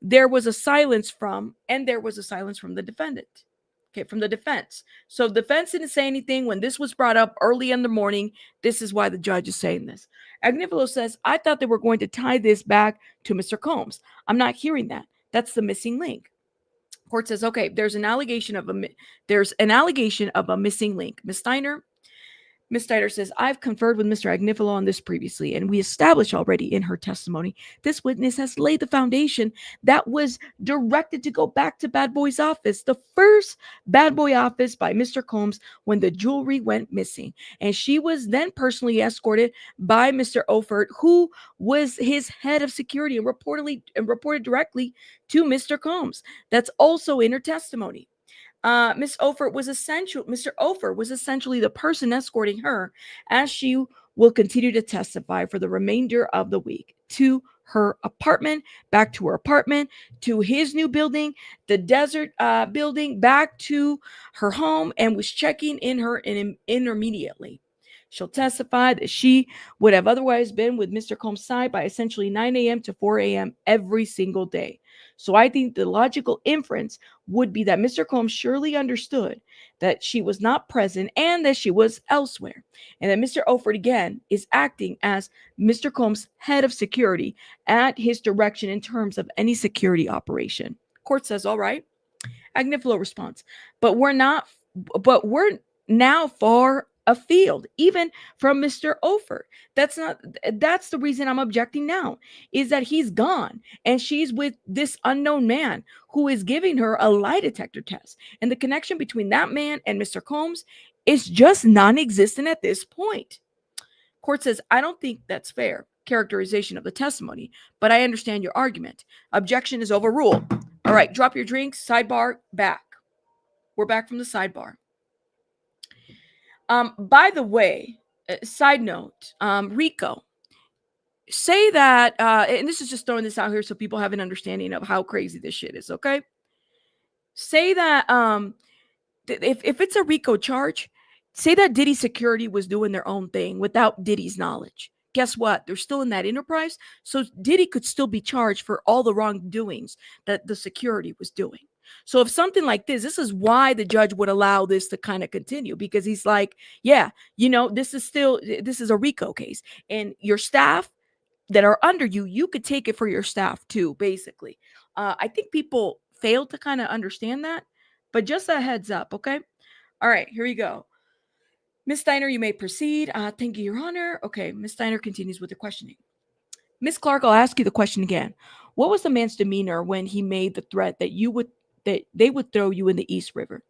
There was a silence from the defendant. Okay, from the defense. So defense didn't say anything when this was brought up early in the morning. This is why the judge is saying this. Agnifilo says, I thought they were going to tie this back to Mr. Combs. I'm not hearing that. That's the missing link. Court says, okay, there's an allegation of a missing link. Ms. Steiner says, I've conferred with Mr. Agnifilo on this previously, and we established already in her testimony this witness has laid the foundation that was directed to go back to Bad Boy's office, the first Bad Boy office by Mr. Combs when the jewelry went missing. And she was then personally escorted by Mr. Offert, who was his head of security and reported directly to Mr. Combs. That's also in her testimony. Mr. Offert was essentially the person escorting her as she will continue to testify for the remainder of the week to her apartment, back to her apartment, to his new building, the desert building, back to her home, and was checking in her immediately. She'll testify that she would have otherwise been with Mr. Combs' side by essentially 9 a.m. to 4 a.m. every single day. So I think the logical inference would be that Mr. Combs surely understood that she was not present and that she was elsewhere. And that Mr. Offert, again, is acting as Mr. Combs' head of security at his direction in terms of any security operation. Court says, all right. Agnifilo responds, but we're now far afield, even from Mr. Offert. That's the reason I'm objecting now, is that he's gone and she's with this unknown man who is giving her a lie detector test. And the connection between that man and Mr. Combs is just non-existent at this point. Court says, I don't think that's fair characterization of the testimony, but I understand your argument. Objection is overruled. All right, drop your drinks, sidebar, back. We're back from the sidebar. By the way, side note, Rico, say that, and this is just throwing this out here so people have an understanding of how crazy this shit is, okay? Say that if it's a Rico charge, say that Diddy security was doing their own thing without Diddy's knowledge. Guess what? They're still in that enterprise, so Diddy could still be charged for all the wrongdoings that the security was doing. So if something like this is why the judge would allow this to kind of continue, because he's like, yeah, this is a RICO case, and your staff that are under you, you could take it for your staff too, basically. I think people fail to kind of understand that, but just a heads up, okay? All right, here we go. Ms. Steiner, you may proceed. Thank you, Your Honor. Okay, Ms. Steiner continues with the questioning. Ms. Clark, I'll ask you the question again. What was the man's demeanor when he made the threat that they would throw you in the East River?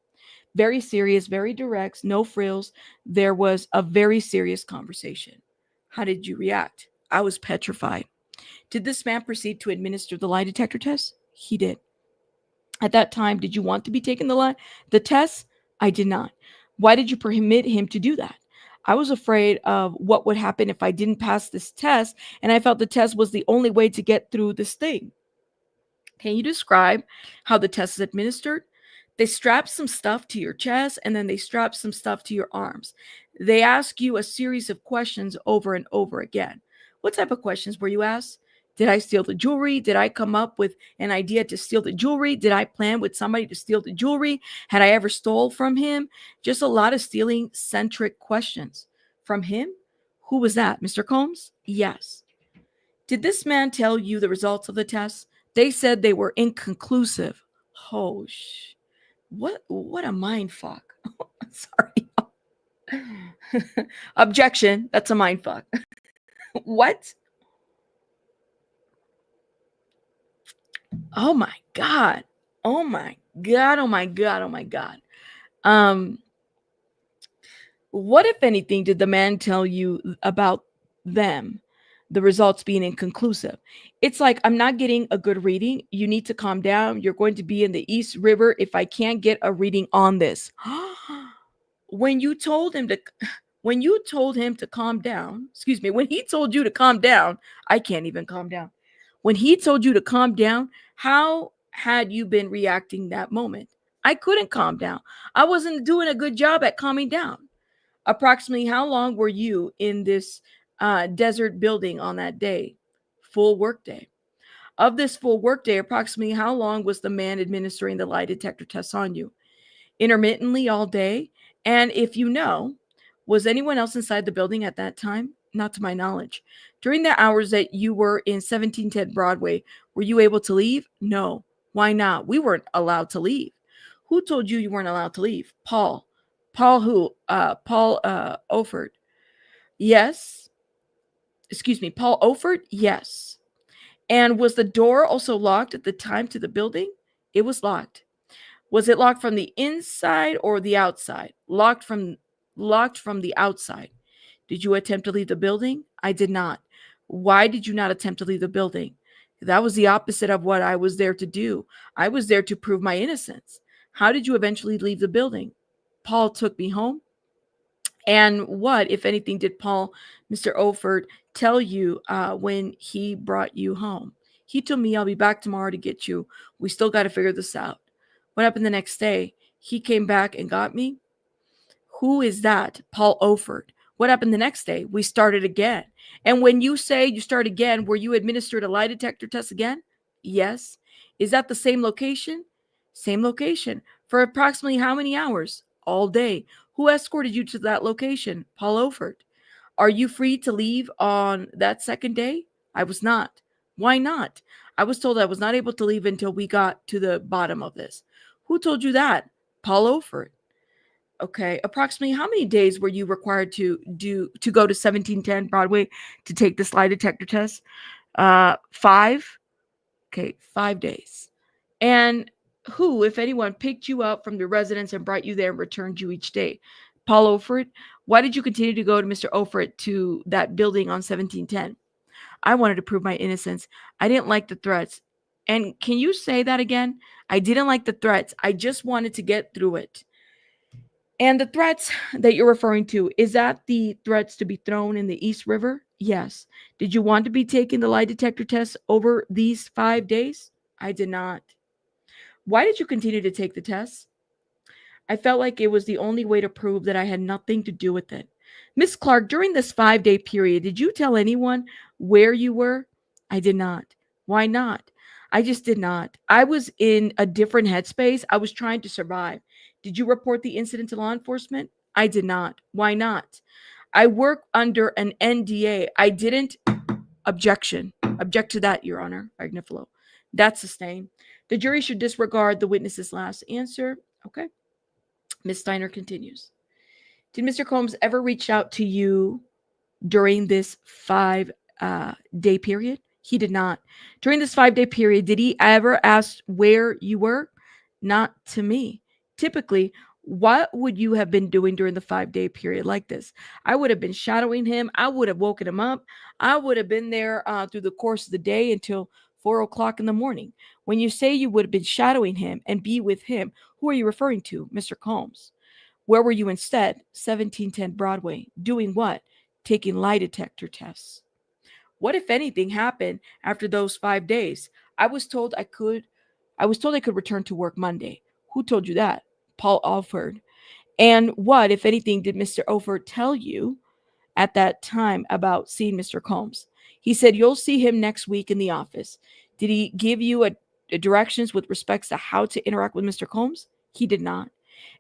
Very serious, very direct, no frills. There was a very serious conversation. How did you react? I was petrified. Did this man proceed to administer the lie detector test? He did. At that time, did you want to be taken the test? I did not. Why did you permit him to do that? I was afraid of what would happen if I didn't pass this test, and I felt the test was the only way to get through this thing. Can you describe how the test is administered? They strap some stuff to your chest, and then they strap some stuff to your arms. They ask you a series of questions over and over again. What type of questions were you asked? Did I steal the jewelry? Did I come up with an idea to steal the jewelry? Did I plan with somebody to steal the jewelry? Had I ever stole from him? Just a lot of stealing-centric questions. From him? Who was that? Mr. Combs? Yes. Did this man tell you the results of the test? They said they were inconclusive. Oh, what a mind fuck. Sorry. Objection. That's a mind fuck. What? Oh my God. Oh my God. Oh my God. Oh my God. What, if anything, did the man tell you about them? The results being inconclusive. It's like, I'm not getting a good reading. You need to calm down. You're going to be in the East River if I can't get a reading on this. When you told him to calm down, when he told you to calm down, I can't even calm down. When he told you to calm down, how had you been reacting that moment? I couldn't calm down. I wasn't doing a good job at calming down. Approximately how long were you in this desert building on that day? Full workday. Of this full workday, approximately how long was the man administering the lie detector test on you? intermittently all day? And if you know, was anyone else inside the building at that time? Not to my knowledge. During the hours that you were in 1710 Broadway, were you able to leave? No. Why not? We weren't allowed to leave. Who told you you weren't allowed to leave? Paul. Paul who? Paul Oford. Yes. Excuse me. Paul Oford? Yes. And was the door also locked at the time to the building? It was locked. Was it locked from the inside or the outside? Locked from the outside. Did you attempt to leave the building? I did not. Why did you not attempt to leave the building? That was the opposite of what I was there to do. I was there to prove my innocence. How did you eventually leave the building? Paul took me home. And what, if anything, did Paul, Mr. Oford, tell you when he brought you home? He told me, I'll be back tomorrow to get you. We still got to figure this out. What happened the next day? He came back and got me. Who is that? Paul Oford. What happened the next day? We started again. And when you say you start again, were you administered a lie detector test again? Yes. Is that the same location? Same location. For approximately how many hours? All day. Who escorted you to that location? Paul Oford. Are you free to leave on that second day? I was not. Why not? I was told I was not able to leave until we got to the bottom of this. Who told you that? Paul Oford. Okay. Approximately how many days were you required to go to 1710 Broadway to take this lie detector test? 5. Okay, 5 days. And who, if anyone, picked you up from the residence and brought you there and returned you each day? Paul Oford. Why did you continue to go to Mr. Oford to that building on 1710? I wanted to prove my innocence. I didn't like the threats. And can you say that again? I didn't like the threats. I just wanted to get through it. And the threats that you're referring to, is that the threats to be thrown in the East River? Yes. Did you want to be taking the lie detector test over these 5 days? I did not. Why did you continue to take the test? I felt like it was the only way to prove that I had nothing to do with it. Miss Clark, during this 5 day period, did you tell anyone where you were? I did not. Why not? I just did not. I was in a different headspace. I was trying to survive. Did you report the incident to law enforcement? I did not. Why not? I work under an NDA. I didn't. Objection. Object to that, Your Honor. Agnifilo. That's sustained. The jury should disregard the witness's last answer. Okay. Ms. Steiner continues. Did Mr. Combs ever reach out to you during this 5 day period? He did not. During this 5 day period, did he ever ask where you were? Not to me. Typically, what would you have been doing during the 5 day period like this? I would have been shadowing him. I would have woken him up. I would have been there through the course of the day until 4 o'clock in the morning. When you say you would have been shadowing him and be with him, who are you referring to, Mr. Combs? Where were you instead? 1710 Broadway. Doing what? Taking lie detector tests. What, if anything, happened after those 5 days? I was told I could return to work Monday. Who told you that? Paul Alford. And what, if anything, did Mr. Alford tell you at that time about seeing Mr. Combs? He said you'll see him next week in the office. Did he give you a directions with respects to how to interact with Mr. Combs? He did not.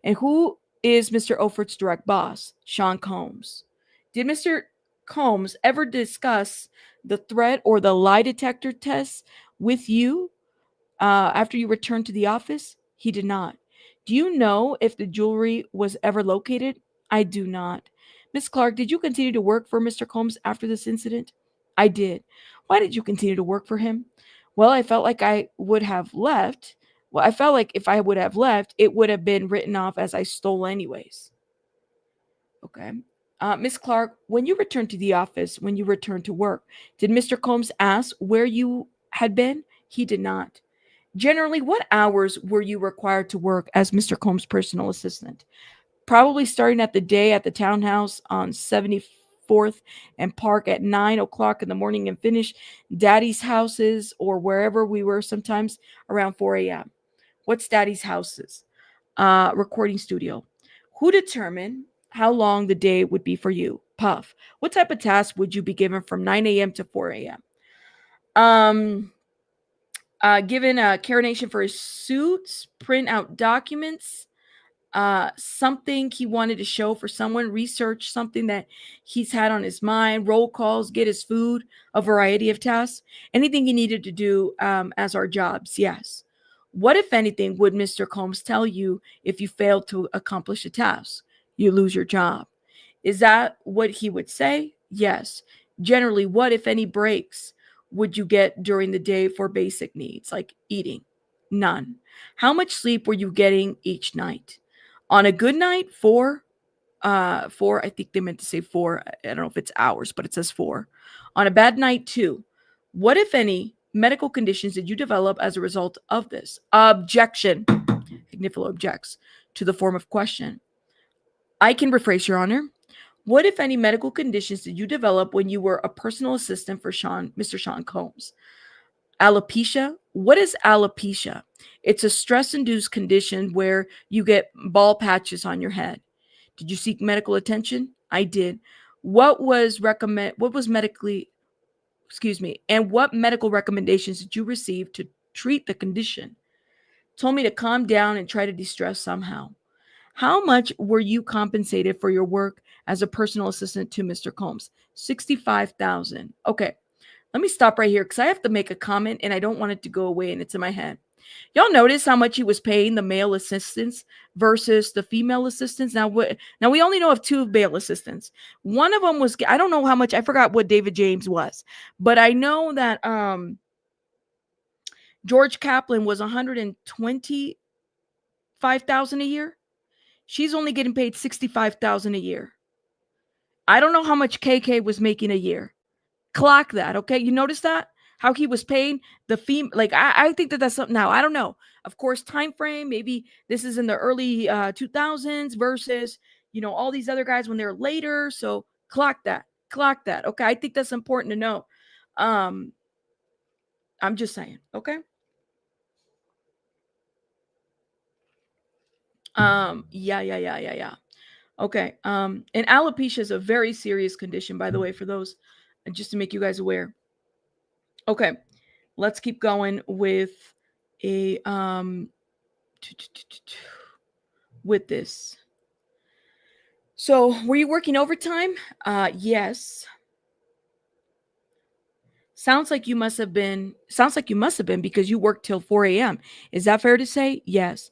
And who is Mr. Oford's direct boss? Sean Combs. Did Mr. Combs ever discuss the threat or the lie detector test with you after you returned to the office? He did not. Do you know if the jewelry was ever located? I do not. Miss Clark, did you continue to work for Mr. Combs after this incident? I did. Why did you continue to work for him? Well, I felt like I would have left. Well, I felt like if I would have left, it would have been written off as I stole anyways. Okay. Miss Clark, when you returned to the office, when you returned to work, did Mr. Combs ask where you had been? He did not. Generally, what hours were you required to work as Mr. Combs' personal assistant? Probably starting at the day at the townhouse on 74th and Park at 9 o'clock in the morning and finish Daddy's houses or wherever we were sometimes around 4 a.m. What's Daddy's houses? Recording studio. Who determined how long the day would be for you? Puff. What type of task would you be given from 9 a.m. to 4 a.m.? Given a coronation for his suits, print out documents, something he wanted to show for someone, research something that he's had on his mind, roll calls, get his food, a variety of tasks, anything he needed to do as our jobs. Yes. What, if anything, would Mr. Combs tell you if you failed to accomplish a task? You lose your job. Is that what he would say? Yes. Generally, what, if any, breaks would you get during the day for basic needs like eating? None. How much sleep were you getting each night? On a good night, four. I think they meant to say four. I don't know if it's hours, but it says four. On a bad night, two. What, if any, medical conditions did you develop as a result of this? Objection. Agnifilo objects to the form of question. I can rephrase, Your Honor. What, if any, medical conditions did you develop when you were a personal assistant for Mr. Sean Combs? Alopecia. What is alopecia? It's a stress-induced condition where you get bald patches on your head. Did you seek medical attention? I did. What was medically, and what medical recommendations did you receive to treat the condition? Told me to calm down and try to de-stress somehow. How much were you compensated for your work as a personal assistant to Mr. Combs? $65,000. Okay. Let me stop right here because I have to make a comment and I don't want it to go away and it's in my head. Y'all notice how much he was paying the male assistants versus the female assistants? Now we only know of two male assistants. One of them was, I don't know how much, I forgot what David James was, but I know that George Kaplan was $125,000 a year. She's only getting paid $65,000 a year. I don't know how much KK was making a year. Clock that, okay? You notice that? How he was paying the fee? Like, I think that's something now. I don't know. Of course, time frame. Maybe this is in the early 2000s versus, all these other guys when they're later. So clock that. Clock that. Okay. I think that's important to know. I'm just saying. Okay. Yeah. Okay. And alopecia is a very serious condition, by the way, for those, just to make you guys aware. Okay. Let's keep going with a with this. So, were you working overtime? Yes. Sounds like you must have been because you worked till 4 a.m. Is that fair to say? Yes.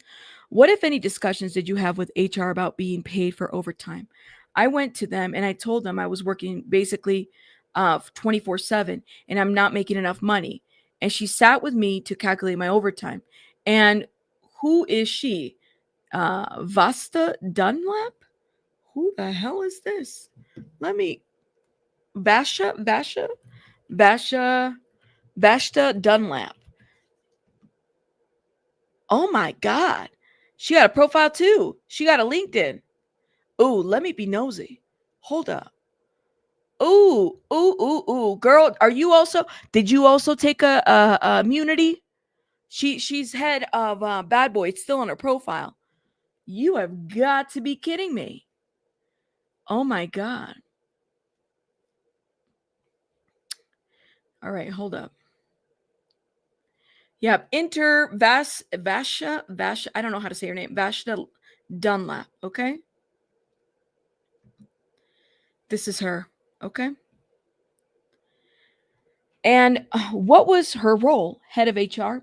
What, if any, discussions did you have with HR about being paid for overtime? I went to them and I told them I was working basically 24/7 and I'm not making enough money. And she sat with me to calculate my overtime. And who is she? Vasta Dunlap? Who the hell is this? Let me Vashta Dunlap. Oh my God. She got a profile too. She got a LinkedIn. Ooh, let me be nosy. Hold up. Ooh. Girl, did you also take a immunity? She's head of Bad Boy. It's still on her profile. You have got to be kidding me. Oh my God. All right, hold up. Yep, enter Vasha. I don't know how to say her name. Vashta Dunlap. Okay. This is her. Okay. And what was her role? Head of HR.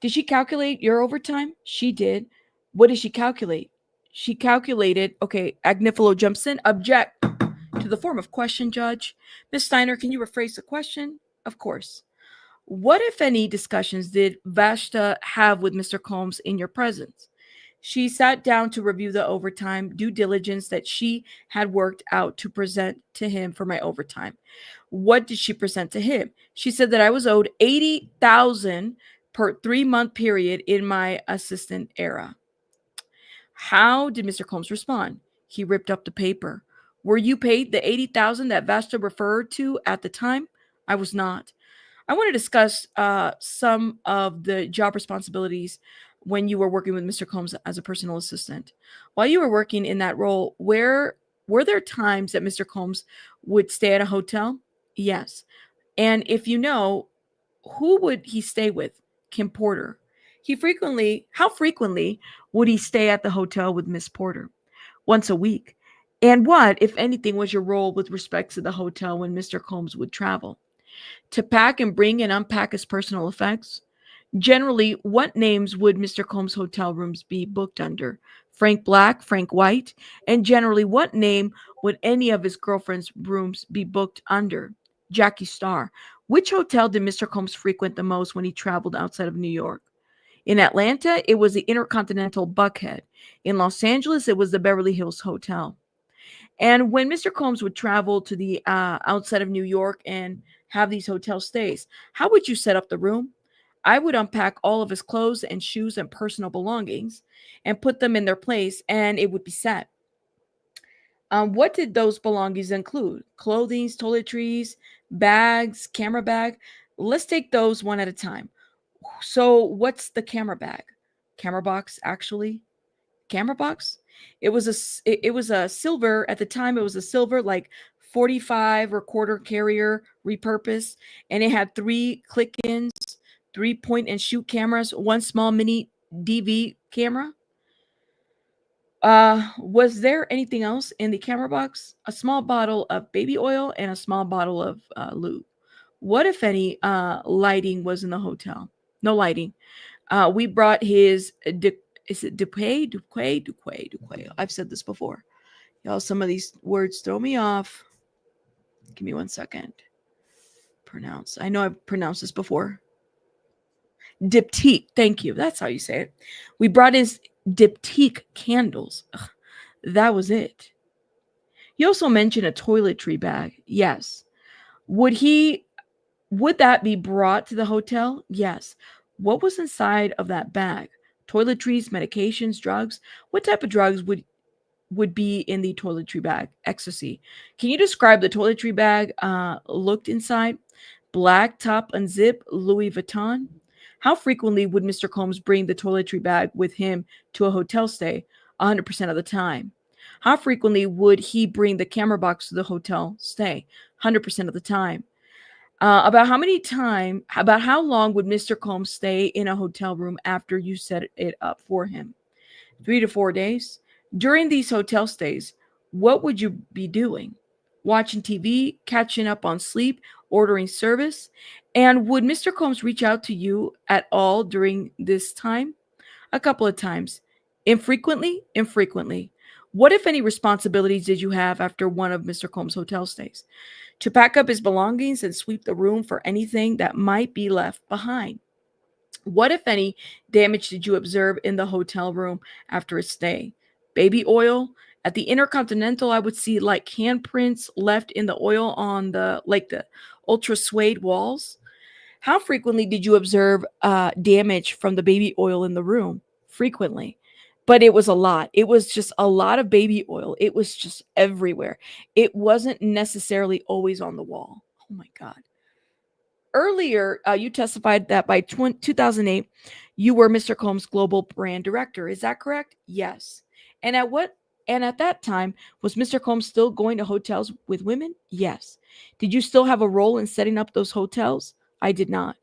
Did she calculate your overtime? She did. What did she calculate? She calculated. Okay. Agnifilo jumps in. Object to the form of question, Judge. Ms. Steiner, can you rephrase the question? Of course. What, if any, discussions did Vashta have with Mr. Combs in your presence? She sat down to review the overtime due diligence that she had worked out to present to him for my overtime. What did she present to him? She said that I was owed $80,000 per 3-month period in my assistant era. How did Mr. Combs respond? He ripped up the paper. Were you paid the $80,000 that Vashta referred to at the time? I was not. I want to discuss some of the job responsibilities when you were working with Mr. Combs as a personal assistant. While you were working in that role, were there times that Mr. Combs would stay at a hotel? Yes. And if you know, who would he stay with? Kim Porter. How frequently would he stay at the hotel with Miss Porter? Once a week. And what, if anything, was your role with respect to the hotel when Mr. Combs would travel? To pack and bring and unpack his personal effects? Generally, what names would Mr. Combs' hotel rooms be booked under? Frank Black, Frank White? And generally, what name would any of his girlfriend's rooms be booked under? Jackie Starr. Which hotel did Mr. Combs frequent the most when he traveled outside of New York? In Atlanta, it was the Intercontinental Buckhead. In Los Angeles, it was the Beverly Hills Hotel. And when Mr. Combs would travel to the outside of New York and have these hotel stays, how would you set up the room? I would unpack all of his clothes and shoes and personal belongings and put them in their place, and it would be set. What did those belongings include? Clothing, toiletries, bags, camera bag. Let's take those one at a time. So, what's the camera bag? Camera box, actually. Camera box. It was a silver at the time. It was a silver like 45 recorder carrier repurposed, and it had three click-ins, three point and shoot cameras, one small mini DV camera. Was there anything else in the camera box? A small bottle of baby oil and a small bottle of lube. What, if any, lighting was in the hotel? No lighting. We brought his is it Duquay? I've said this before. Y'all, some of these words throw me off. Give me one second. Pronounce. I know I've pronounced this before. Diptyque. Thank you. That's how you say it. We brought his diptyque candles. Ugh, that was it. He also mentioned a toiletry bag. Yes. Would he Would that be brought to the hotel? Yes. What was inside of that bag? Toiletries, medications, drugs? What type of drugs would be in the toiletry bag? Ecstasy. Can you describe the toiletry bag looked inside? Black top unzip, Louis Vuitton. How frequently would Mr. Combs bring the toiletry bag with him to a hotel stay? 100% of the time. How frequently would he bring the camera box to the hotel stay? 100% of the time. About how long would Mr. Combs stay in a hotel room after you set it up for him? 3 to 4 days. During these hotel stays, what would you be doing? Watching TV, catching up on sleep, ordering service? And would Mr. Combs reach out to you at all during this time? A couple of times. Infrequently? Infrequently. What, if any, responsibilities did you have after one of Mr. Combs' hotel stays? To pack up his belongings and sweep the room for anything that might be left behind. What, if any, damage did you observe in the hotel room after a stay? Baby oil. At the Intercontinental, I would see like handprints left in the oil on the ultra suede walls. How frequently did you observe damage from the baby oil in the room? Frequently. But it was a lot. It was just a lot of baby oil. It was just everywhere. It wasn't necessarily always on the wall. Oh my God. Earlier, you testified that by 2008, you were Mr. Combs' global brand director. Is that correct? Yes. And at what? And at that time, was Mr. Combs still going to hotels with women? Yes. Did you still have a role in setting up those hotels? I did not.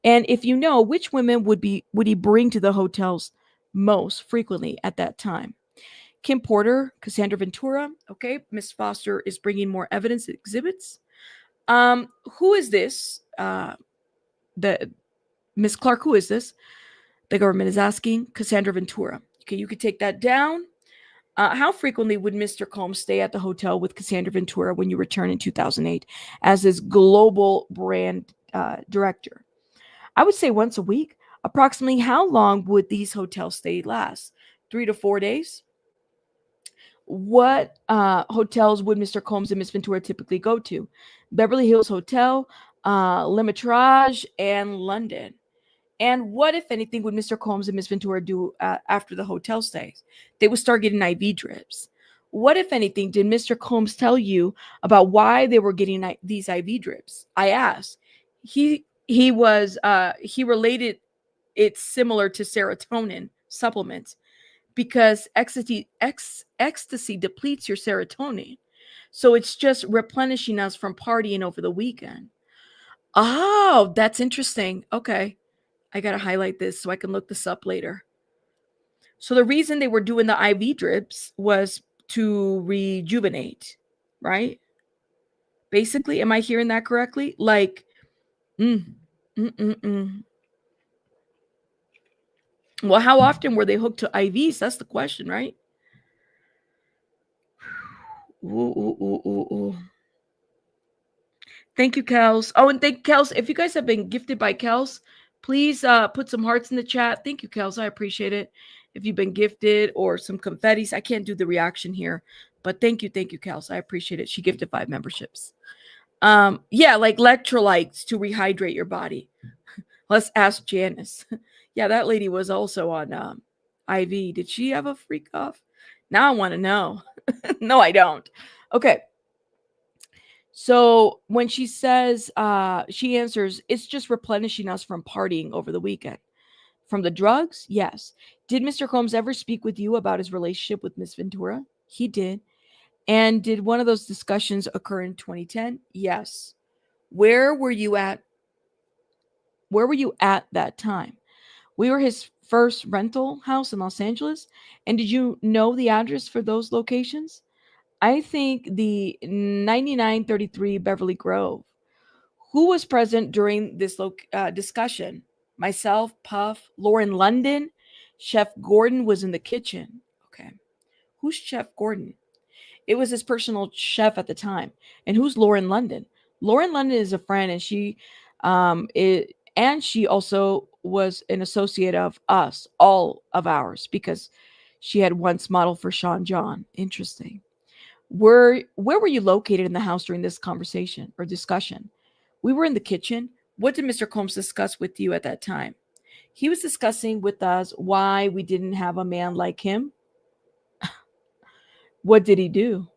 And if you know, which women would he bring to the hotels most frequently at that time? Kim Porter, Cassandra Ventura. Okay, Miss Foster is bringing more evidence exhibits. Who is this? The Miss Clark. Who is this? The government is asking. Cassandra Ventura. Okay, you could take that down. How frequently would Mr. Combs stay at the hotel with Cassandra Ventura when you return in 2008 as his global brand director? I would say once a week. Approximately how long would these hotel stays last? 3 to 4 days. What hotels would Mr. Combs and Miss Ventura typically go to? Beverly Hills Hotel, Limitrage, and London. And what, if anything, would Mr. Combs and Miss Ventura do after the hotel stays? They would start getting IV drips. What, if anything, did Mr. Combs tell you about why they were getting these IV drips? I asked. He related it similar to serotonin supplements because ecstasy depletes your serotonin. So it's just replenishing us from partying over the weekend. Oh, that's interesting. Okay. I got to highlight this so I can look this up later. So the reason they were doing the IV drips was to rejuvenate, right? Basically, am I hearing that correctly? Like, mm, mm, mm, mm. Well, how often were they hooked to IVs? That's the question, right? Ooh, ooh, ooh, ooh, ooh. Thank you, Kels. Oh, and thank Kels. If you guys have been gifted by Kels, please put some hearts in the chat. Thank you, Kels. I appreciate it. If you've been gifted or some confettis, I can't do the reaction here, but thank you, Kels. I appreciate it. She gifted 5 memberships. Yeah, like electrolytes to rehydrate your body. Let's ask Janice. Yeah, that lady was also on IV. Did she have a freak off? Now I want to know. No, I don't. Okay. So when she says, she answers, it's just replenishing us from partying over the weekend. From the drugs? Yes. Did Mr. Combs ever speak with you about his relationship with Miss Ventura? He did. And did one of those discussions occur in 2010? Yes. Where were you at? Where were you at that time? We were his first rental house in Los Angeles. And did you know the address for those locations? I think the 9933 Beverly Grove. Who was present during this discussion? Myself, Puff, Lauren London. Chef Gordon was in the kitchen. Okay. Who's Chef Gordon? It was his personal chef at the time. And who's Lauren London? Lauren London is a friend, and she also was an associate of us, all of ours, because she had once modeled for Sean John. Interesting. Where were you located in the house during this conversation or discussion? We were in the kitchen. What did Mr. Combs discuss with you at that time? He was discussing with us why we didn't have a man like him. What did he do?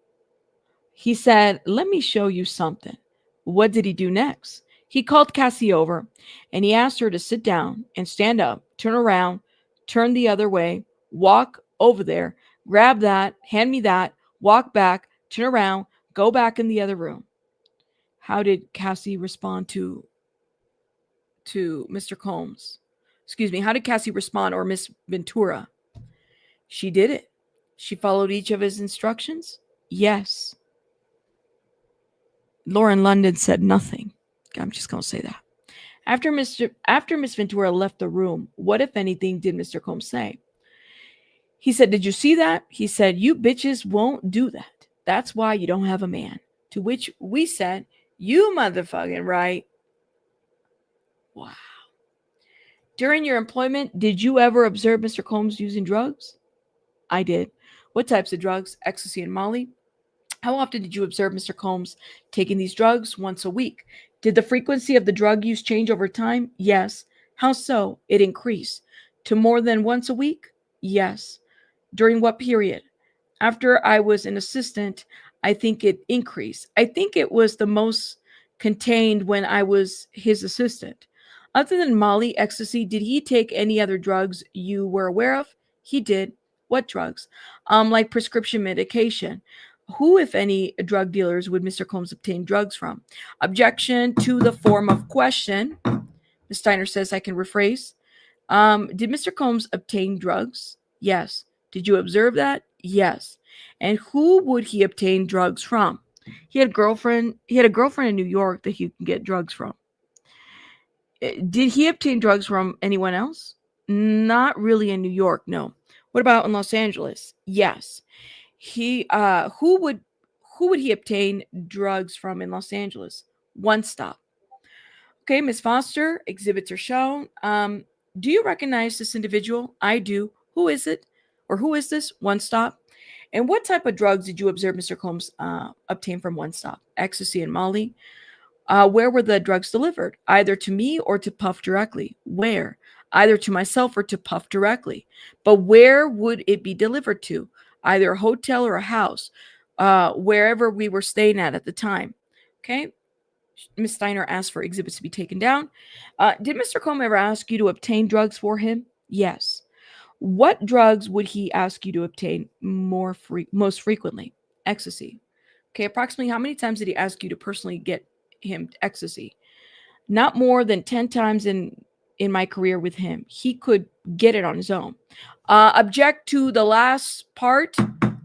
He said, "Let me show you something." What did he do next? He called Cassie over and he asked her to sit down and stand up, turn around, turn the other way, walk over there, grab that, hand me that, walk back, turn around, go back in the other room. How did Cassie respond to Mr. Combs? Excuse me, how did Cassie respond, or Miss Ventura? She did it. She followed each of his instructions? Yes. Lauren London said nothing. I'm just going to say that. After Miss Ventura left the room, what, if anything, did Mr. Combs say? He said, "Did you see that?" He said, "You bitches won't do that. That's why you don't have a man." To which we said, "You motherfucking right." Wow. During your employment, did you ever observe Mr. Combs using drugs? I did. What types of drugs? Ecstasy and Molly. How often did you observe Mr. Combs taking these drugs? Once a week. Did the frequency of the drug use change over time? Yes. How so? It increased. To more than once a week? Yes. During what period? After I was an assistant, I think it increased. I think it was the most contained when I was his assistant. Other than Molly, ecstasy, did he take any other drugs you were aware of? He did. What drugs? Like prescription medication. Who, if any, drug dealers would Mr. Combs obtain drugs from? Objection to the form of question. Ms. Steiner says I can rephrase. Did Mr. Combs obtain drugs? Yes. Did you observe that? Yes. And who would he obtain drugs from? He had a girlfriend in New York that he can get drugs from. Did he obtain drugs from anyone else? Not really in New York, no. What about in Los Angeles? Yes. He who would he obtain drugs from in Los Angeles? One Stop. Okay, Miss Foster, exhibits are shown. Do you recognize this individual? I do. Who is it? Or who is this? One Stop. And what type of drugs did you observe Mr. Combs obtain from One Stop? Ecstasy and Molly. Where were the drugs delivered? Either to me or to Puff directly. Where? Either to myself or to Puff directly. But where would it be delivered to? Either a hotel or a house, wherever we were staying at the time. Okay. Miss Steiner asked for exhibits to be taken down. Did Mr. Combs ever ask you to obtain drugs for him? Yes. What drugs would he ask you to obtain most frequently? Ecstasy. Okay, approximately how many times did he ask you to personally get him ecstasy? Not more than 10 times in in my career with him. He could get it on his own. Object to the last part.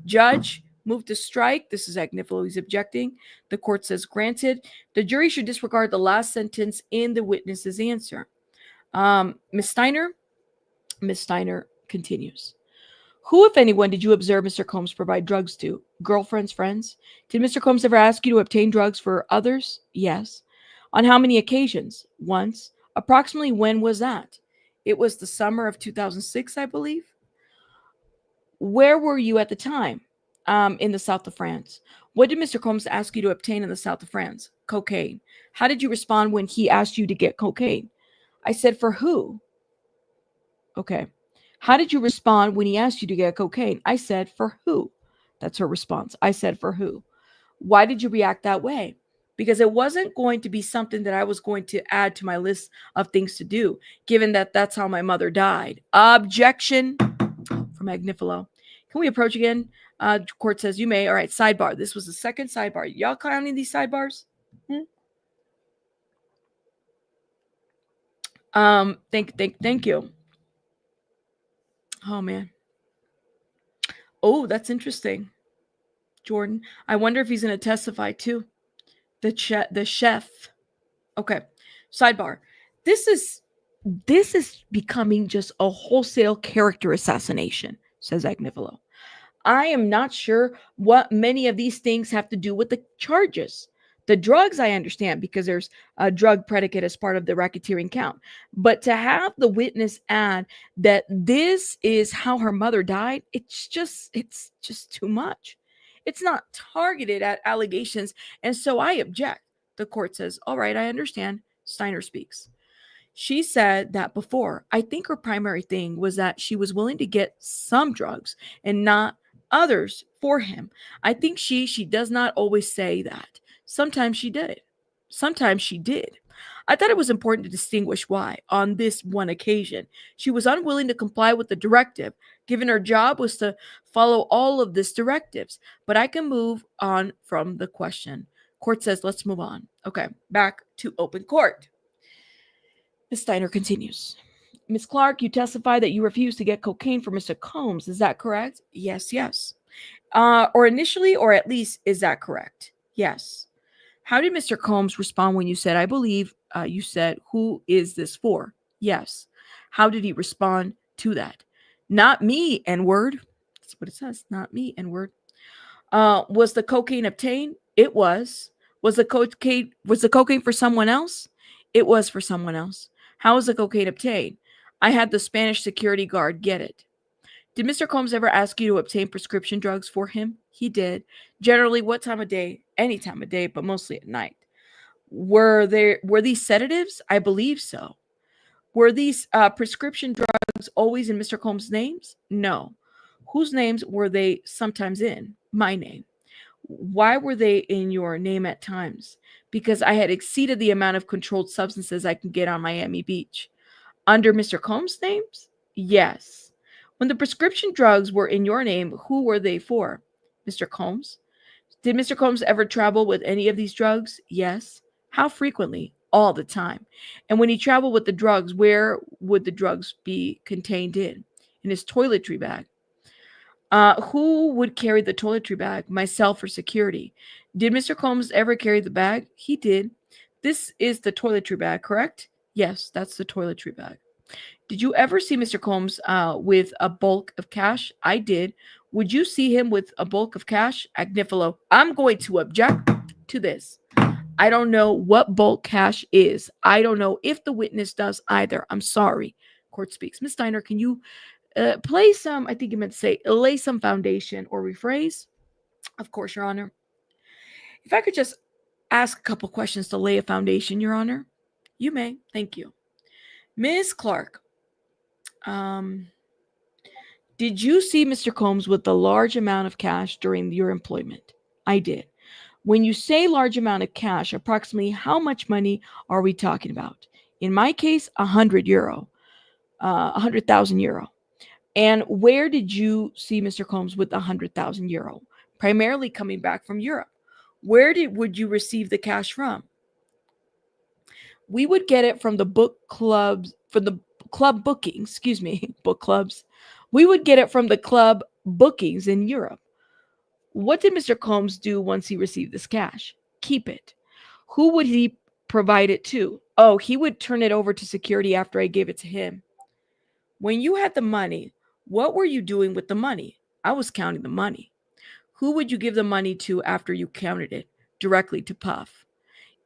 Judge, move to strike. This is Agnifilo. He's objecting. The court says granted. The jury should disregard the last sentence in the witness's answer. Miss Steiner continues. Who, if anyone, did you observe Mr. Combs provide drugs to? Girlfriends, friends? Did Mr. Combs ever ask you to obtain drugs for others? Yes. On how many occasions? Once. Approximately when was that? It was the summer of 2006, I believe. Where were you at the time? In the south of France. What did Mr. Combs ask you to obtain in the south of France? Cocaine. How did you respond when he asked you to get cocaine? I said, for who? Okay. How did you respond when he asked you to get cocaine? I said, for who? That's her response. I said, for who? Why did you react that way? Because it wasn't going to be something that I was going to add to my list of things to do, given that that's how my mother died. Objection from Agnifilo. Can we approach again? Court says you may. All right, sidebar. This was the second sidebar. Y'all counting these sidebars? Thank you. Oh, man. Oh, that's interesting. Jordan. I wonder if he's going to testify too. The chef. Okay. Sidebar. This is becoming just a wholesale character assassination, says Agnifilo. I am not sure what many of these things have to do with the charges. The drugs, I understand, because there's a drug predicate as part of the racketeering count. But to have the witness add that this is how her mother died, it's just too much. It's not targeted at allegations, and so I object. The court says, all right, I understand. Steiner speaks. She said that before. I think her primary thing was that she was willing to get some drugs and not others for him. I think she does not always say that. Sometimes she did. Sometimes she did. I thought it was important to distinguish why, on this one occasion, she was unwilling to comply with the directive, given her job was to follow all of these directives. But I can move on from the question. Court says, let's move on. Okay, back to open court. Ms. Steiner continues. Ms. Clark, you testify that you refused to get cocaine for Mr. Combs. Is that correct? Yes. Or initially, or at least, is that correct? Yes. How did Mr. Combs respond when you said, I believe you said, who is this for? Yes. How did he respond to that? Not me, N-word. That's what it says. Not me, N-word. Was the cocaine obtained? It was. Was the cocaine for someone else? It was for someone else. How was the cocaine obtained? I had the Spanish security guard get it. Did Mr. Combs ever ask you to obtain prescription drugs for him? He did. Generally, what time of day? Any time of day, but mostly at night. Were these sedatives? I believe so. Were these prescription drugs always in Mr. Combs' names? No. Whose names were they sometimes in? My name. Why were they in your name at times? Because I had exceeded the amount of controlled substances I can get on Miami Beach. Under Mr. Combs' names? Yes. When the prescription drugs were in your name, who were they for? Mr. Combs? Did Mr. Combs ever travel with any of these drugs? Yes. How frequently? All the time. And when he traveled with the drugs, where would the drugs be contained in? In his toiletry bag. Who would carry the toiletry bag? Myself or security? Did Mr. Combs ever carry the bag? He did. This is the toiletry bag, correct? Yes, that's the toiletry bag. Did you ever see Mr. Combs with a bulk of cash? I did. Would you see him with a bulk of cash? Agnifilo, I'm going to object to this. I don't know what bulk cash is. I don't know if the witness does either. I'm sorry. Court speaks. Ms. Steiner, can you play some, I think you meant to say, lay some foundation or rephrase? Of course, Your Honor. If I could just ask a couple questions to lay a foundation, Your Honor. You may. Thank you. Ms. Clark, did you see Mr. Combs with a large amount of cash during your employment? I did. When you say large amount of cash, approximately how much money are we talking about? In my case, 100 euro, 100,000 euro. And where did you see Mr. Combs with 100,000 euro? Primarily coming back from Europe. Where would you receive the cash from? We would get it from the book clubs, from the club bookings, excuse me, book clubs. We would get it from the club bookings in Europe. What did Mr. Combs do once he received this cash? Keep it. Who would he provide it to? Oh, he would turn it over to security after I gave it to him. When you had the money, what were you doing with the money? I was counting the money. Who would you give the money to after you counted it? Directly to Puff.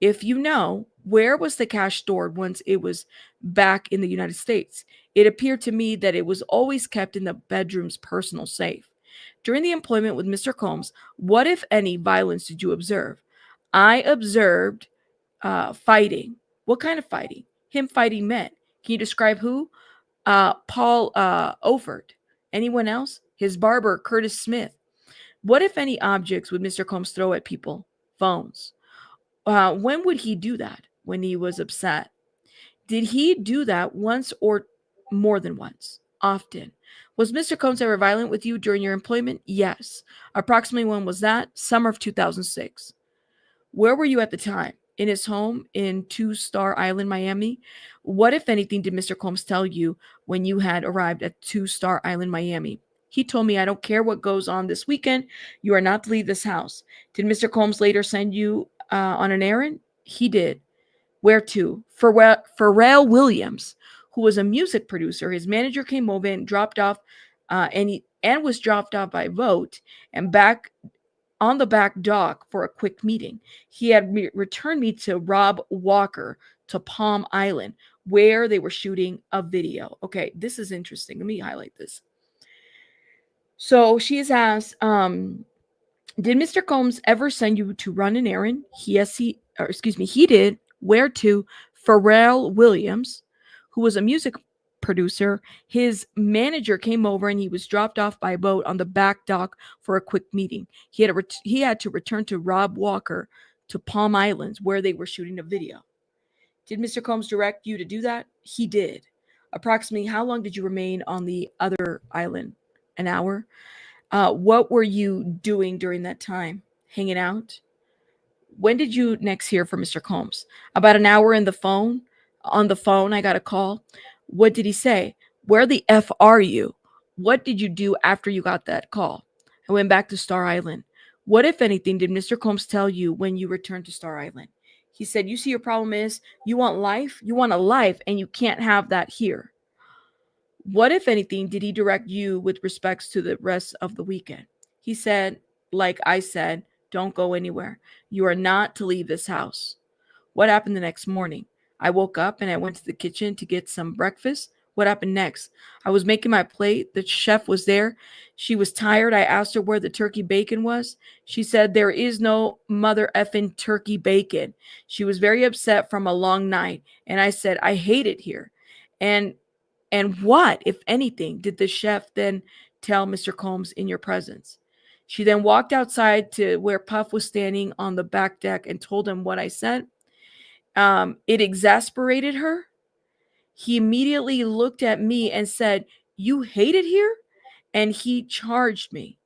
If you know, where was the cash stored once it was back in the United States? It appeared to me that it was always kept in the bedroom's personal safe. During the employment with Mr. Combs, what, if any, violence did you observe? I observed fighting. What kind of fighting? Him fighting men. Can you describe who? Paul Overt. Anyone else? His barber, Curtis Smith. What, if any, objects would Mr. Combs throw at people? Phones. When would he do that? When he was upset. Did he do that once or more than once? Often. Was Mr. Combs ever violent with you during your employment? Yes. Approximately when was that? Summer of 2006. Where were you at the time? In his home in Two Star Island, Miami? What, if anything, did Mr. Combs tell you when you had arrived at Two Star Island, Miami? He told me, I don't care what goes on this weekend. You are not to leave this house. Did Mr. Combs later send you on an errand? He did. Where to? Pharrell Williams, who was a music producer. His manager came over and dropped off, and was dropped off by vote and back on the back dock for a quick meeting. He had returned me to Rob Walker to Palm Island, where they were shooting a video. Okay, this is interesting. Let me highlight this. So she has asked, did Mr. Combs ever send you to run an errand? He did. Where to? Pharrell Williams, who was a music producer. His manager came over and he was dropped off by boat on the back dock for a quick meeting. He had to return to Rob Walker to Palm Islands where they were shooting a video. Did Mr. Combs direct you to do that? He did. Approximately how long did you remain on the other island? An hour. What were you doing during that time? Hanging out? When did you next hear from Mr. Combs? About an hour in the phone. On the phone, I got a call. What did he say? Where the F are you? What did you do after you got that call? I went back to Star Island. What, if anything, did Mr. Combs tell you when you returned to Star Island? He said, you see, your problem is you want life, you want a life, and you can't have that here. What, if anything, did he direct you with respects to the rest of the weekend? He said, like I said, don't go anywhere. You are not to leave this house. What happened the next morning? I woke up and I went to the kitchen to get some breakfast. What happened next? I was making my plate. The chef was there. She was tired. I asked her where the turkey bacon was. She said, there is no mother effing turkey bacon. She was very upset from a long night. And I said, I hate it here. And what, if anything, did the chef then tell Mr. Combs in your presence? She then walked outside to where Puff was standing on the back deck and told him what I said. It exasperated her. He immediately looked at me and said, you hate it here? And he charged me.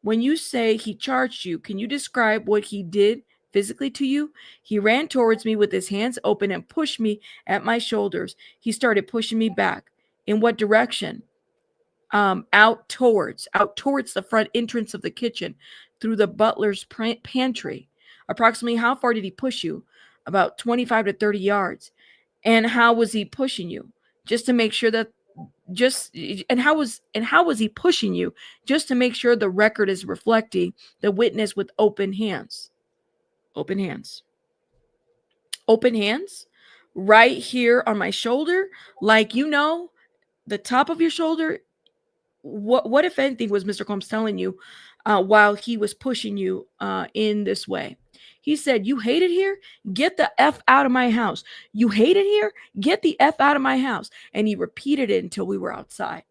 When you say he charged you, can you describe what he did physically to you? He ran towards me with his hands open and pushed me at my shoulders. He started pushing me back. In what direction? Out towards the front entrance of the kitchen, through the butler's pantry. Approximately how far did he push you? About 25 to 30 yards. And how was he pushing you? Just to make sure that how was he pushing you? Just to make sure the record is reflecting the witness with open hands. Open hands. Open hands right here on my shoulder, like, the top of your shoulder. What if anything was Mr. Combs telling you while he was pushing you in this way? He said, you hate it here? Get the F out of my house. You hate it here? Get the F out of my house. And he repeated it until we were outside.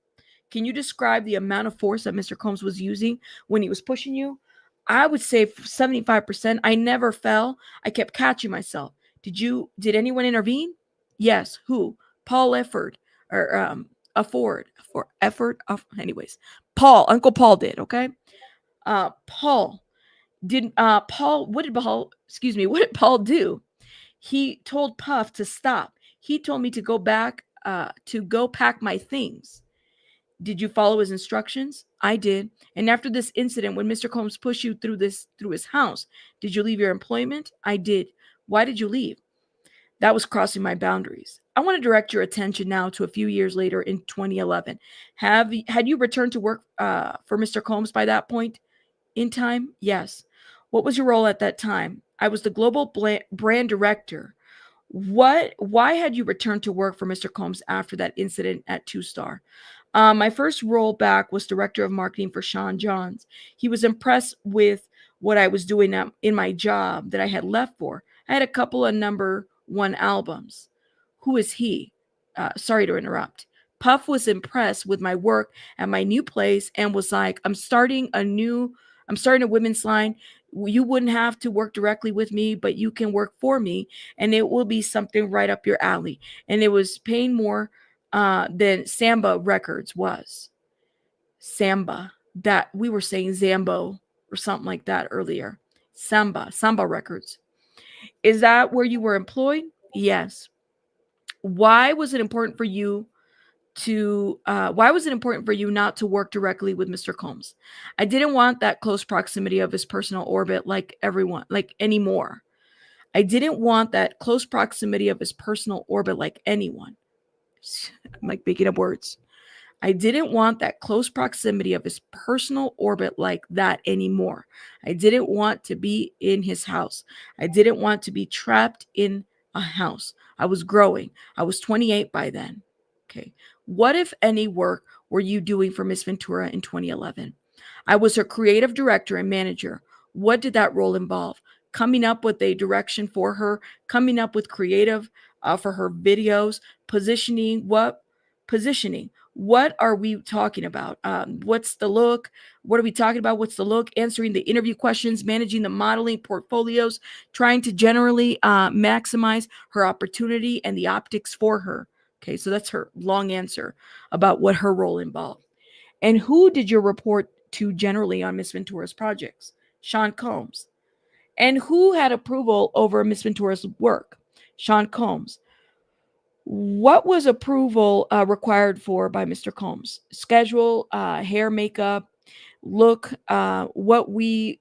Can you describe the amount of force that Mr. Combs was using when he was pushing you? I would say 75%. I never fell. I kept catching myself. Did anyone intervene? Yes. Who? Paul Efford or anyways. Uncle Paul did, okay? What did Paul do? He told Puff to stop. He told me to go back, to go pack my things. Did you follow his instructions? I did. And after this incident, when Mr. Combs pushed you through his house, did you leave your employment? I did. Why did you leave? That was crossing my boundaries. I want to direct your attention now to a few years later in 2011. Had you returned to work for Mr. Combs by that point in time? Yes. What was your role at that time? I was the global brand director. Why had you returned to work for Mr. Combs after that incident at Two Star? My first role back was director of marketing for Sean Johns. He was impressed with what I was doing in my job that I had left for. I had a couple of number 1 albums. Who is he? Sorry to interrupt. Puff was impressed with my work at my new place and was like, I'm starting a women's line. You wouldn't have to work directly with me, but you can work for me, and it will be something right up your alley. And it was paying more than Samba Records was. Samba. That we were saying Zambo or something like that earlier. Samba Records. Is that where you were employed? Yes. Why was it important for you not to work directly with Mr. Combs? I didn't want that close proximity of his personal orbit anymore. I didn't want that close proximity of his personal orbit like anyone. I'm like making up words. I didn't want that close proximity of his personal orbit like that anymore. I didn't want to be in his house. I didn't want to be trapped in a house. I was growing. I was 28 by then. Okay. What, if any, work were you doing for Miss Ventura in 2011? I was her creative director and manager. What did that role involve? Coming up with a direction for her, coming up with creative for her videos, positioning. What are we talking about? What's the look? What are we talking about? What's the look? Answering the interview questions, managing the modeling portfolios, trying to generally maximize her opportunity and the optics for her. Okay, so that's her long answer about what her role involved. And who did you report to generally on Miss Ventura's projects? Sean Combs. And who had approval over Miss Ventura's work? Sean Combs. What was approval required for by Mr. Combs? Schedule, hair, makeup, look, what we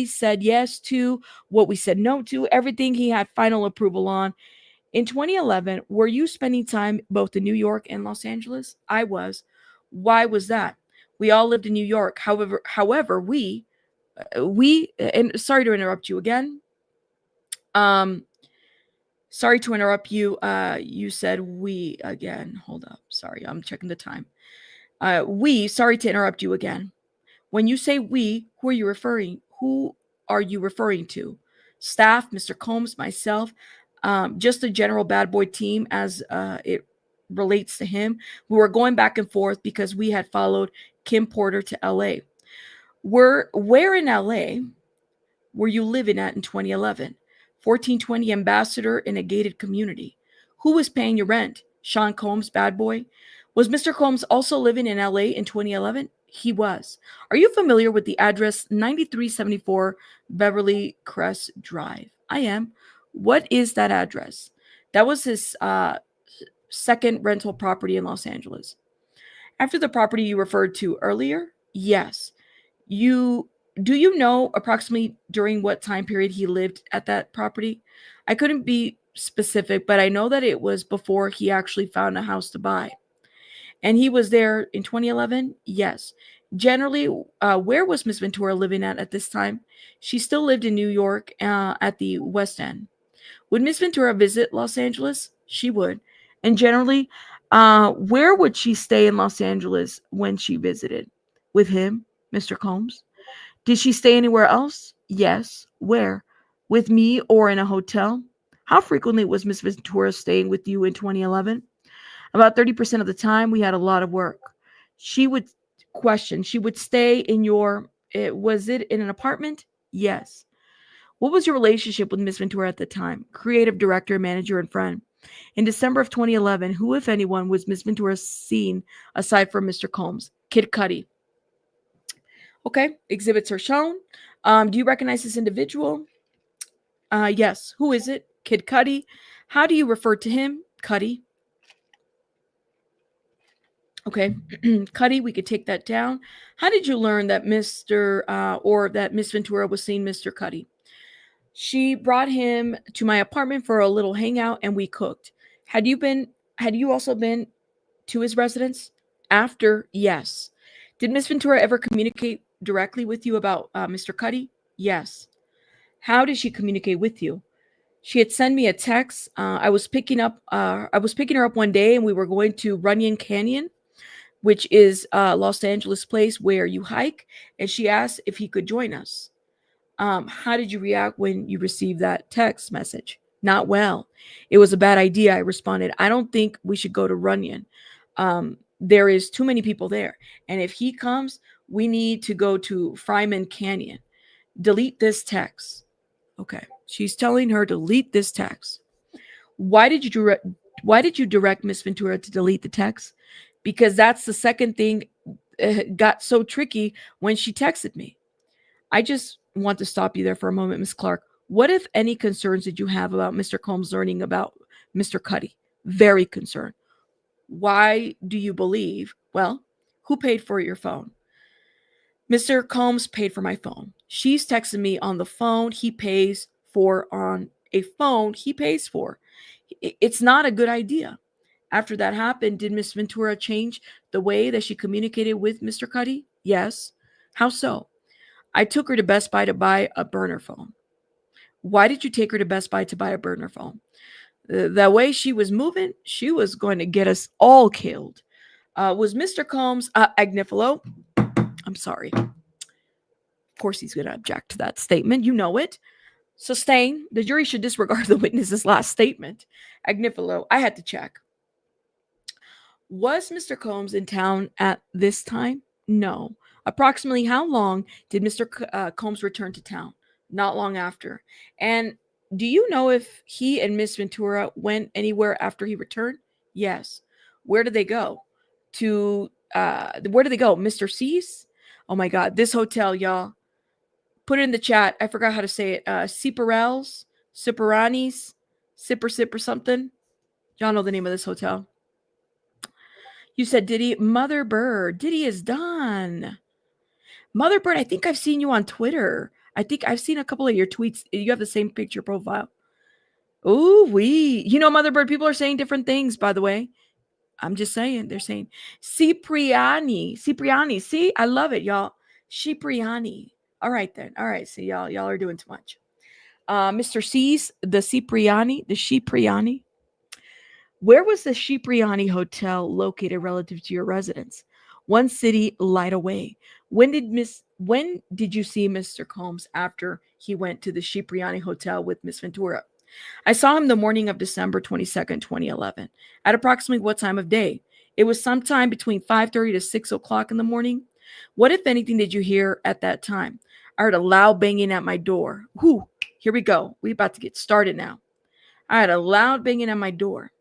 said yes to, what we said no to, everything he had final approval on. In 2011, were you spending time both in New York and Los Angeles? I was. Why was that? We all lived in New York. However, we and sorry to interrupt you again. Sorry to interrupt you. You said we again. Hold up. Sorry, I'm checking the time. Sorry to interrupt you again. When you say we, who are you referring to? Staff, Mr. Combs, myself, just the general bad boy team as it relates to him. We were going back and forth because we had followed Kim Porter to LA. Where in LA were you living at in 2011? 1420 Ambassador in a gated community. Who was paying your rent? Sean Combs, bad boy. Was Mr. Combs also living in LA in 2011? He was. Are you familiar with the address 9374 Beverly Crest Drive? I am. What is that address? That was his second rental property in Los Angeles. After the property you referred to earlier? Yes. Do you know approximately during what time period he lived at that property? I couldn't be specific, but I know that it was before he actually found a house to buy. And he was there in 2011? Yes. Generally, where was Miss Ventura living at this time? She still lived in New York at the West End. Would Miss Ventura visit Los Angeles? She would. And generally, where would she stay in Los Angeles when she visited? With him, Mr. Combs? Did she stay anywhere else? Yes. Where? With me or in a hotel? How frequently was Miss Ventura staying with you in 2011? About 30% of the time. We had a lot of work. She would stay in was it in an apartment? Yes. What was your relationship with Miss Ventura at the time? Creative director, manager, and friend. In December of 2011, who, if anyone, was Miss Ventura seen aside from Mr. Combs? Kid Cudi. Okay, exhibits are shown. Do you recognize this individual? Yes. Who is it? Kid Cudi. How do you refer to him? Cudi. Okay, Cudi, we could take that down. How did you learn that or that Miss Ventura was seeing Mr. Cudi? She brought him to my apartment for a little hangout and we cooked. Had you been had you also been to his residence? After, yes. Did Miss Ventura ever communicate directly with you about Mr. Cuddy? Yes. How did she communicate with you? She had sent me a text. I was picking her up one day, and we were going to Runyon Canyon, which is Los Angeles place where you hike. And she asked if he could join us. How did you react when you received that text message? Not well. It was a bad idea. I responded, I don't think we should go to Runyon. There is too many people there. And if he comes, we need to go to Fryman Canyon. Delete this text. Okay. She's telling her to delete this text. Why did you direct Miss Ventura to delete the text? Because that's the second thing got so tricky when she texted me. I just want to stop you there for a moment, Miss Clark. What, if any, concerns did you have about Mr. Combs learning about Mr. Cuddy? Very concerned. Why do you believe? Well, who paid for your phone? Mr. Combs paid for my phone. She's texting me on the phone he pays for on a phone he pays for. It's not a good idea. After that happened, did Miss Ventura change the way that she communicated with Mr. Cuddy? Yes. How so? I took her to Best Buy to buy a burner phone. Why did you take her to Best Buy to buy a burner phone? The way she was moving, she was going to get us all killed. Was Mr. Combs Agnifilo? I'm sorry. Of course, he's going to object to that statement. You know it. Sustain. The jury should disregard the witness's last statement. Agnifilo, I had to check. Was Mr. Combs in town at this time? No. Approximately how long did Mr. Combs return to town? Not long after. And do you know if he and Miss Ventura went anywhere after he returned? Yes. Where did they go? Where did they go? Mr. C's? Oh my God, this hotel, y'all. Put it in the chat. I forgot how to say it. Ciparells, Ciparanis, Sipper something. Y'all know the name of this hotel. You said Diddy. Mother Bird. Diddy is done. Mother Bird, I think I've seen you on Twitter. I think I've seen a couple of your tweets. You have the same picture profile. Ooh, Mother Bird, people are saying different things, by the way. I'm just saying. They're saying Cipriani. See, I love it, y'all. Cipriani. All right, then. All right, see, y'all are doing too much. Mr. C's, the Cipriani. Where was the Cipriani Hotel located relative to your residence? One city light away. When did you see Mr. Combs after he went to the Cipriani Hotel with Miss Ventura? I saw him the morning of December 22nd, 2011. At approximately what time of day? It was sometime between 5:30 to 6 o'clock in the morning. What, if anything, did you hear at that time? I heard a loud banging at my door. Whew, here we go. We about to get started now. I had a loud banging at my door.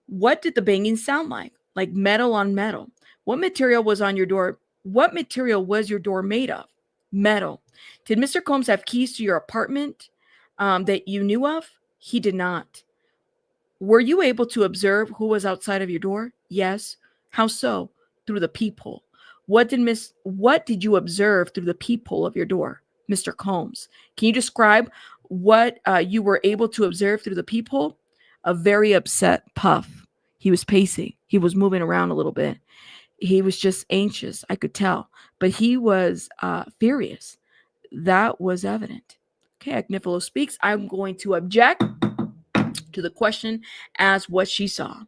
What did the banging sound like? Like metal on metal. What material was on your door? What material was your door made of? Metal. Did Mr. Combs have keys to your apartment that you knew of? He did not. Were you able to observe who was outside of your door? Yes. How so? Through the peephole. What did you observe through the peephole of your door, Mr. Combs? Can you describe what you were able to observe through the peephole? A very upset Puff. He was pacing. He was moving around a little bit. He was just anxious, I could tell. But he was furious. That was evident. Okay, Agnifilo speaks. I'm going to object to the question as what she saw.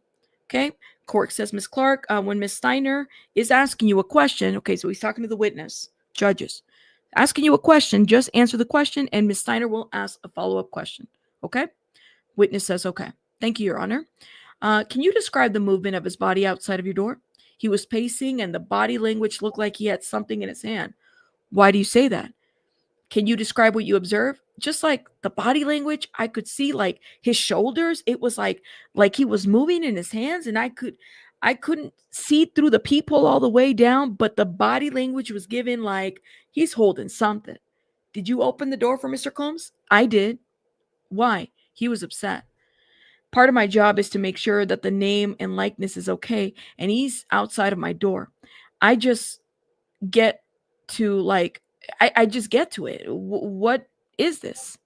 Okay, court says, Miss Clark, when Miss Steiner is asking you a question, okay, so he's talking to the witness, judges, asking you a question, just answer the question, and Miss Steiner will ask a follow-up question. Okay? Witness says, okay. Thank you, Your Honor. Can you describe the movement of his body outside of your door? He was pacing, and the body language looked like he had something in his hand. Why do you say that? Can you describe what you observed? Just like the body language, I could see like his shoulders. It was like he was moving in his hands, and I couldn't see through the peephole all the way down, but the body language was given like he's holding something. Did you open the door for Mr. Combs? I did. Why? He was upset. Part of my job is to make sure that the name and likeness is okay, and he's outside of my door. I just get to like, I just get to it. What is this?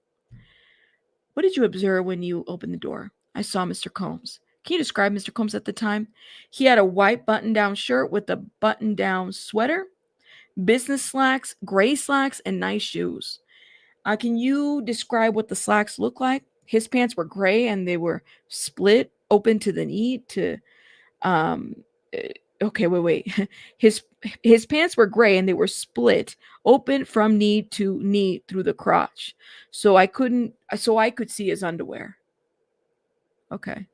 What did you observe when you opened the door? I saw Mr. Combs. Can you describe Mr. Combs at the time? He had a white button down shirt with a button down sweater, business slacks, gray slacks, and nice shoes. Can you describe what the slacks look like? His pants were gray and they were split open to the knee to um okay, wait. His pants were gray and they were split open from knee to knee through the crotch. So I could see his underwear. Okay.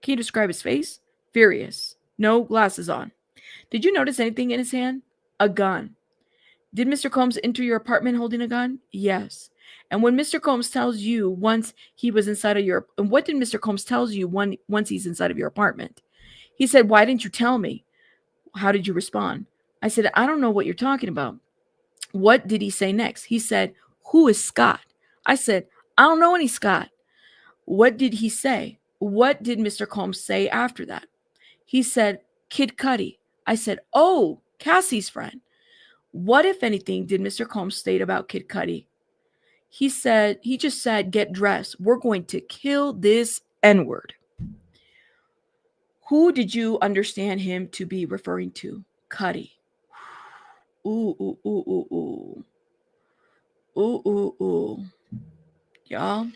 Can you describe his face? Furious. No glasses on. Did you notice anything in his hand? A gun. Did Mr. Combs enter your apartment holding a gun? Yes. And when Mr. Combs tells you once he was inside of your, and what did Mr. Combs tells you once he's inside of your apartment? He said, "Why didn't you tell me?" How did you respond? I said, "I don't know what you're talking about." What did he say next? He said, "Who is Scott?" I said, "I don't know any Scott." What did he say? What did Mr. Combs say after that? He said, "Kid Cudi." I said, "Oh, Cassie's friend." What, if anything, did Mr. Combs state about Kid Cudi? He just said, "Get dressed. We're going to kill this N-word." Who did you understand him to be referring to? Cudi. Ooh, ooh, ooh, ooh, ooh. Ooh, ooh, ooh. Y'all.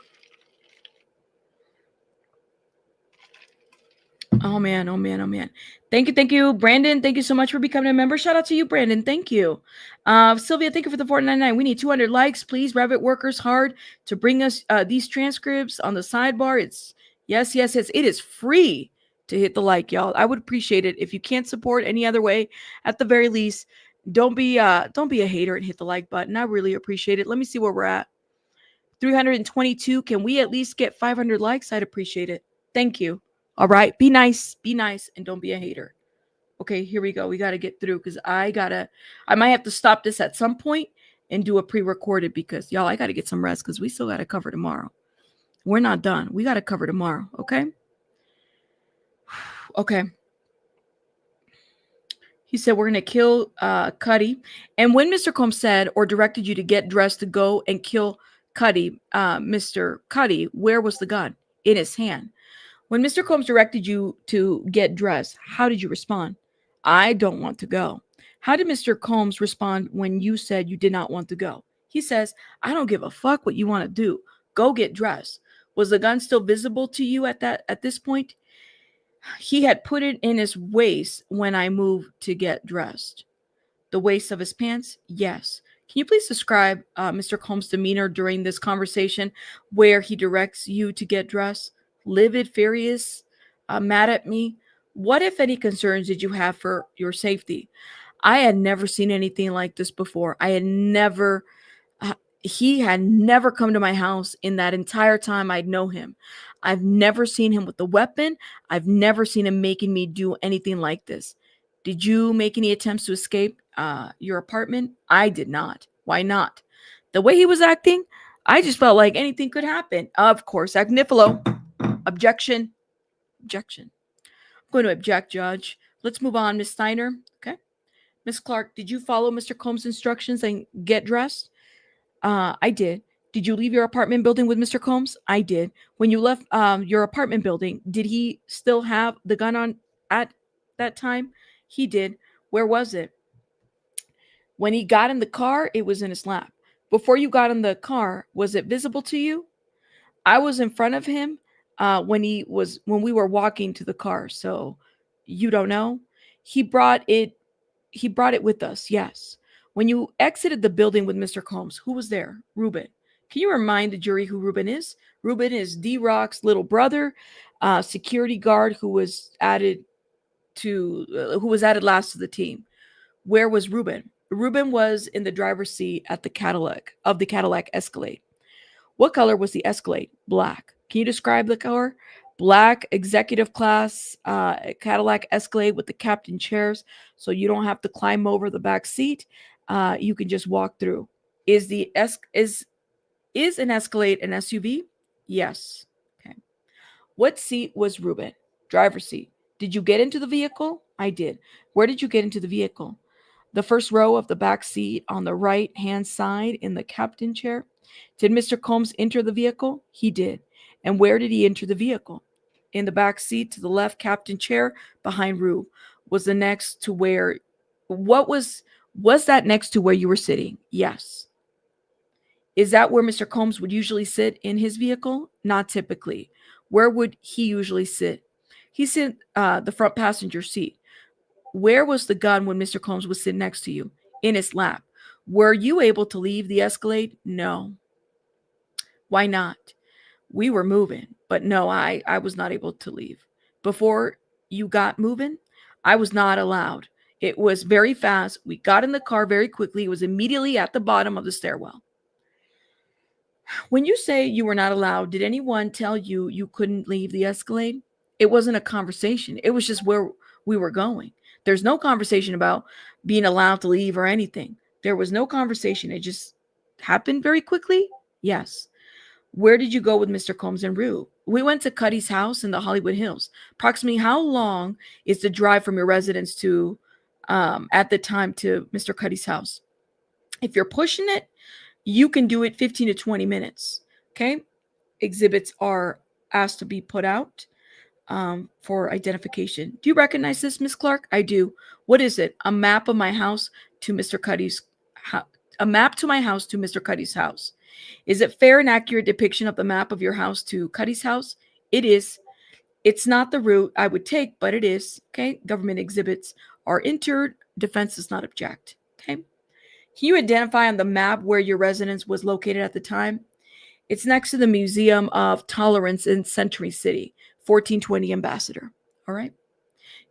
Oh man, oh man, oh man. Thank you, Brandon. Thank you so much for becoming a member. Shout out to you, Brandon. Thank you. Sylvia, thank you for the $4.99. We need 200 likes, please. Revit workers hard to bring us these transcripts on the sidebar. It's yes. It is free to hit the like, y'all. I would appreciate it. If you can't support any other way, at the very least, don't be a hater and hit the like button. I really appreciate it. Let me see where we're at. 322. Can we at least get 500 likes? I'd appreciate it. Thank you. All right. Be nice, and don't be a hater. Okay, here we go. We got to get through because I might have to stop this at some point and do a pre-recorded because y'all, I got to get some rest because we still got to cover tomorrow. We're not done. We got to cover tomorrow. Okay. Okay. He said, "We're going to kill Cudi." And when Mr. Combs said or directed you to get dressed to go and kill Cudi, Mr. Cudi, where was the gun? In his hand. When Mr. Combs directed you to get dressed, how did you respond? "I don't want to go." How did Mr. Combs respond when you said you did not want to go? He says, "I don't give a fuck what you want to do. Go get dressed." Was the gun still visible to you at this point? He had put it in his waist when I moved to get dressed. The waist of his pants? Yes. Can you please describe Mr. Combs' demeanor during this conversation where he directs you to get dressed? Livid, furious, mad at me? What, if any, concerns did you have for your safety? I had never seen anything like this before. He had never come to my house in that entire time I'd know him. I've never seen him with a weapon. I've never seen him making me do anything like this. Did you make any attempts to escape your apartment? I did not. Why not? The way he was acting, I just felt like anything could happen. Of course, Agnifilo. Objection. Objection. I'm going to object, Judge. Let's move on, Miss Steiner. Okay. Miss Clark, did you follow Mr. Combs' instructions and get dressed? I did. Did you leave your apartment building with Mr. Combs? I did. When you left your apartment building, did he still have the gun on at that time? He did. Where was it? When he got in the car, it was in his lap. Before you got in the car, was it visible to you? I was in front of him when we were walking to the car. So you don't know. He brought it. He brought it with us. Yes. When you exited the building with Mr. Combs, who was there? Ruben. Can you remind the jury who Ruben is? Ruben is D-Rock's little brother, security guard who was added last to the team. Where was Ruben? Ruben was in the driver's seat at the Cadillac Escalade. What color was the Escalade? Black. Can you describe the color? Black executive class Cadillac Escalade with the captain chairs, so you don't have to climb over the back seat. You can just walk through. Is an Escalade an SUV? Yes. What seat was Ruben? Driver's seat. Did you get into the vehicle? I did. Where did you get into the vehicle? The first row of the back seat on the right hand side in the captain chair. Did Mr. Combs enter the vehicle? He did. And where did he enter the vehicle? In the back seat to the left captain chair behind Rube. Was the next to where what was that next to where you were sitting? Yes. Is that where Mr. Combs would usually sit in his vehicle? Not typically. Where would he usually sit? He sit the front passenger seat. Where was the gun when Mr. Combs was sitting next to you? In his lap. Were you able to leave the Escalade? No. Why not? We were moving, but no, I was not able to leave. Before you got moving, I was not allowed. It was very fast. We got in the car very quickly. It was immediately at the bottom of the stairwell. When you say you were not allowed, did anyone tell you you couldn't leave the Escalade? It wasn't a conversation. It was just where we were going. There's no conversation about being allowed to leave or anything. There was no conversation. It just happened very quickly. Yes. Where did you go with Mr. Combs and Rue? We went to Cuddy's house in the Hollywood Hills. Approximately how long is the drive from your residence to, at the time, to Mr. Cuddy's house? If you're pushing it, you can do it 15 to 20 minutes. Okay. Exhibits are asked to be put out for identification. Do you recognize this, Miss Clark? I do. What is it? A map of my house to Mr. Cuddy's house. A map to my house to Mr. Cuddy's house. Is it fair and accurate depiction of the map of your house to Cuddy's house? It is. It's not the route I would take, but it is. Okay. Government exhibits are entered. Defense does not object. Okay. Can you identify on the map where your residence was located at the time? It's next to the Museum of Tolerance in Century City, 1420 Ambassador. All right.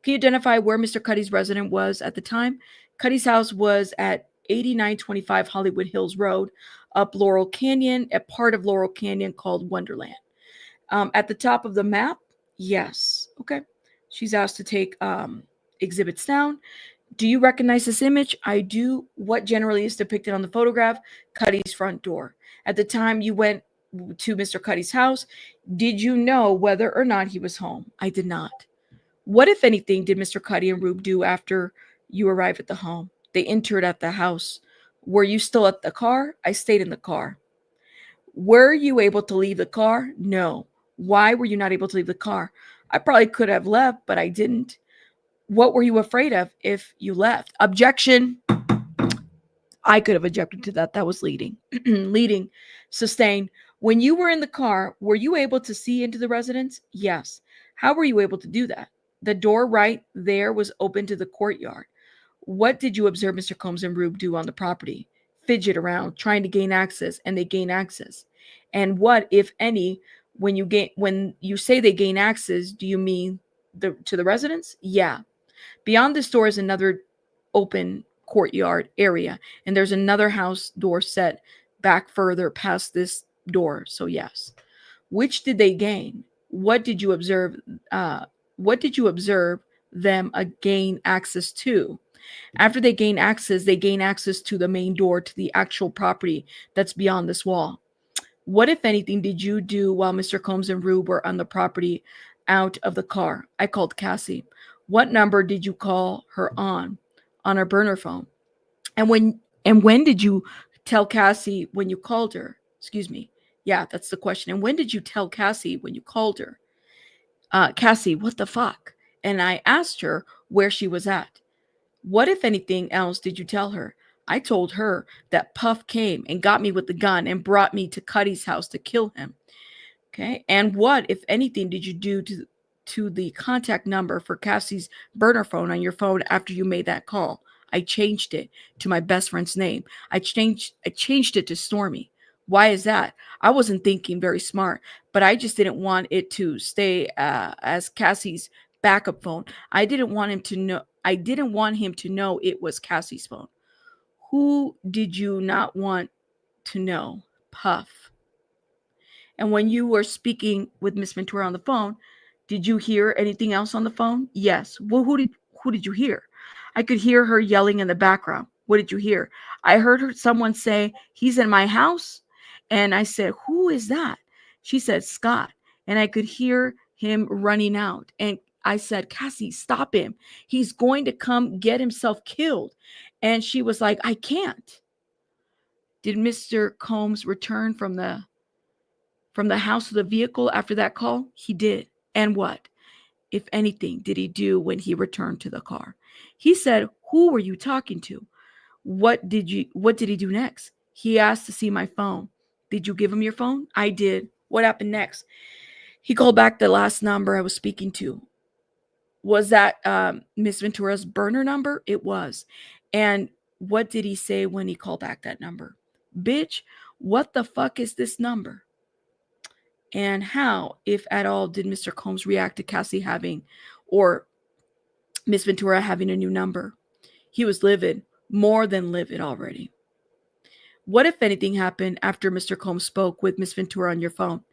Can you identify where Mr. Cuddy's residence was at the time? Cuddy's house was at 8925 Hollywood Hills Road, up Laurel Canyon, a part of Laurel Canyon called Wonderland. At the top of the map, yes. Okay. She's asked to take exhibits down. Do you recognize this image? I do. What generally is depicted on the photograph? Cuddy's front door. At the time you went to Mr. Cuddy's house, did you know whether or not he was home? I did not. What, if anything, did Mr. Cuddy and Rube do after you arrived at the home? They entered at the house. Were you still at the car? I stayed in the car. Were you able to leave the car? No. Why were you not able to leave the car? I probably could have left, but I didn't. What were you afraid of if you left? Objection. I could have objected to that. That was leading. Leading. Sustained. When you were in the car, were you able to see into the residence? Yes. How were you able to do that? The door right there was open to the courtyard. What did you observe Mr. Combs and Rube do on the property? Fidget around, trying to gain access, and they gain access. And what, if any, when you say they gain access, do you mean to the residence? Yeah. Beyond this door is another open courtyard area, and there's another house door set back further past this door. So yes. Which did they gain? What did you observe? What did you observe them gain access to? After they gain access to the main door to the actual property that's beyond this wall. What, if anything, did you do while Mr. Combs and Rube were on the property out of the car? I called Cassie. What number did you call her on her burner phone? And when did you tell Cassie when you called her? Excuse me. Yeah, that's the question. And when did you tell Cassie when you called her? Cassie, what the fuck? And I asked her where she was at. What, if anything else, did you tell her? I told her that Puff came and got me with the gun and brought me to Cuddy's house to kill him. Okay. And what, if anything, did you do to the contact number for Cassie's burner phone on your phone after you made that call? I changed it to my best friend's name. I changed it to Stormy. Why is that? I wasn't thinking very smart, but I just didn't want it to stay as Cassie's backup phone. I didn't want him to know it was Cassie's phone. Who did you not want to know? Puff. And when you were speaking with Miss Ventura on the phone, did you hear anything else on the phone? Yes. Well, who did you hear? I could hear her yelling in the background. What did you hear? I heard someone say, "He's in my house." And I said, "Who is that?" She said, "Scott." And I could hear him running out. And I said, Cassie, stop him. He's going to come get himself killed. And she was like, I can't. Did Mr. Combs return from the house to the vehicle after that call? He did. And what, if anything, did he do when he returned to the car? He said, who were you talking to? What did he do next? He asked to see my phone. Did you give him your phone? I did. What happened next? He called back the last number I was speaking to. Was that Miss Ventura's burner number? It was. And what did he say when he called back that number? Bitch, what the fuck is this number? And how, if at all, did Mr. Combs react to Cassie having, or Miss Ventura having a new number? He was livid, more than livid already. What, if anything, happened after Mr. Combs spoke with Miss Ventura on your phone?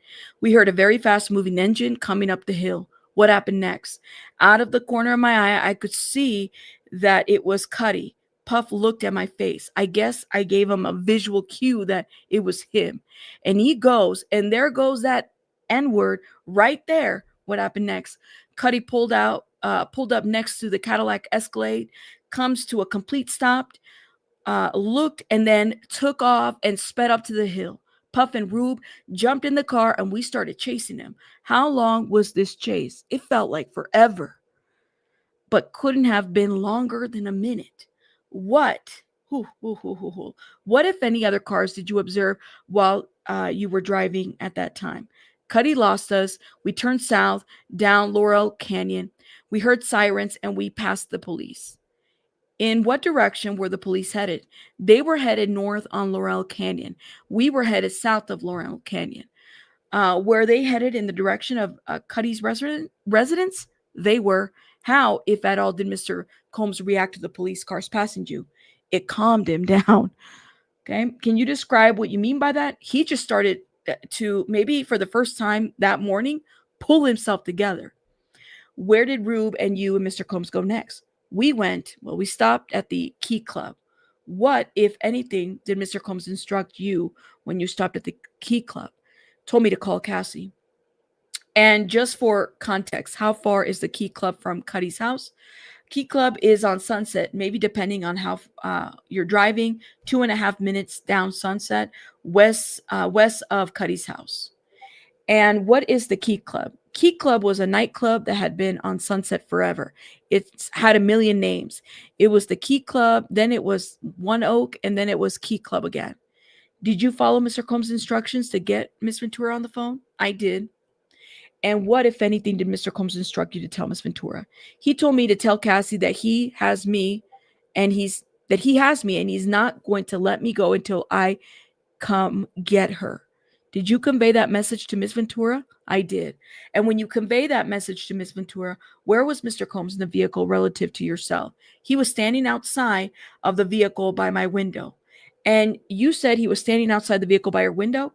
We heard a very fast-moving engine coming up the hill. What happened next? Out of the corner of my eye, I could see that it was Cuddy. Puff looked at my face. I guess I gave him a visual cue that it was him. And he goes, and there goes that N-word right there. What happened next? Cuddy pulled up next to the Cadillac Escalade, comes to a complete stop, looked, and then took off and sped up to the hill. Puff and Rube jumped in the car, and we started chasing him. How long was this chase? It felt like forever, but couldn't have been longer than a minute. What? What, if any, other cars did you observe while you were driving at that time? Cuddy lost us. We turned south down Laurel Canyon. We heard sirens, and we passed the police. In what direction were the police headed? They were headed north on Laurel Canyon. We were headed south of Laurel Canyon. Were they headed in the direction of Cuddy's residence? They were. How, if at all, did Mr. Combs react to the police cars passing you? It calmed him down. Okay. Can you describe what you mean by that? He just started to, maybe for the first time that morning, pull himself together. Where did Rube and you and Mr. Combs go next? We stopped at the Key Club. What, if anything, did Mr. Combs instruct you when you stopped at the Key Club? Told me to call Cassie. And just for context, how far is the Key Club from Cuddy's house? Key Club is on Sunset, maybe depending on how you're driving, 2.5 minutes down Sunset, west of Cuddy's house. And what is the Key Club? Key Club was a nightclub that had been on Sunset forever. It's had a million names. It was the Key Club, then it was One Oak, and then it was Key Club again. Did you follow Mr. Combs' instructions to get Miss Ventura on the phone? I did. And what, if anything, did Mr. Combs instruct you to tell Miss Ventura? He told me to tell Cassie that he has me, and he's not going to let me go until I come get her. Did you convey that message to Miss Ventura? I did. And when you convey that message to Miss Ventura, where was Mr. Combs in the vehicle relative to yourself? He was standing outside of the vehicle by my window. And you said he was standing outside the vehicle by your window?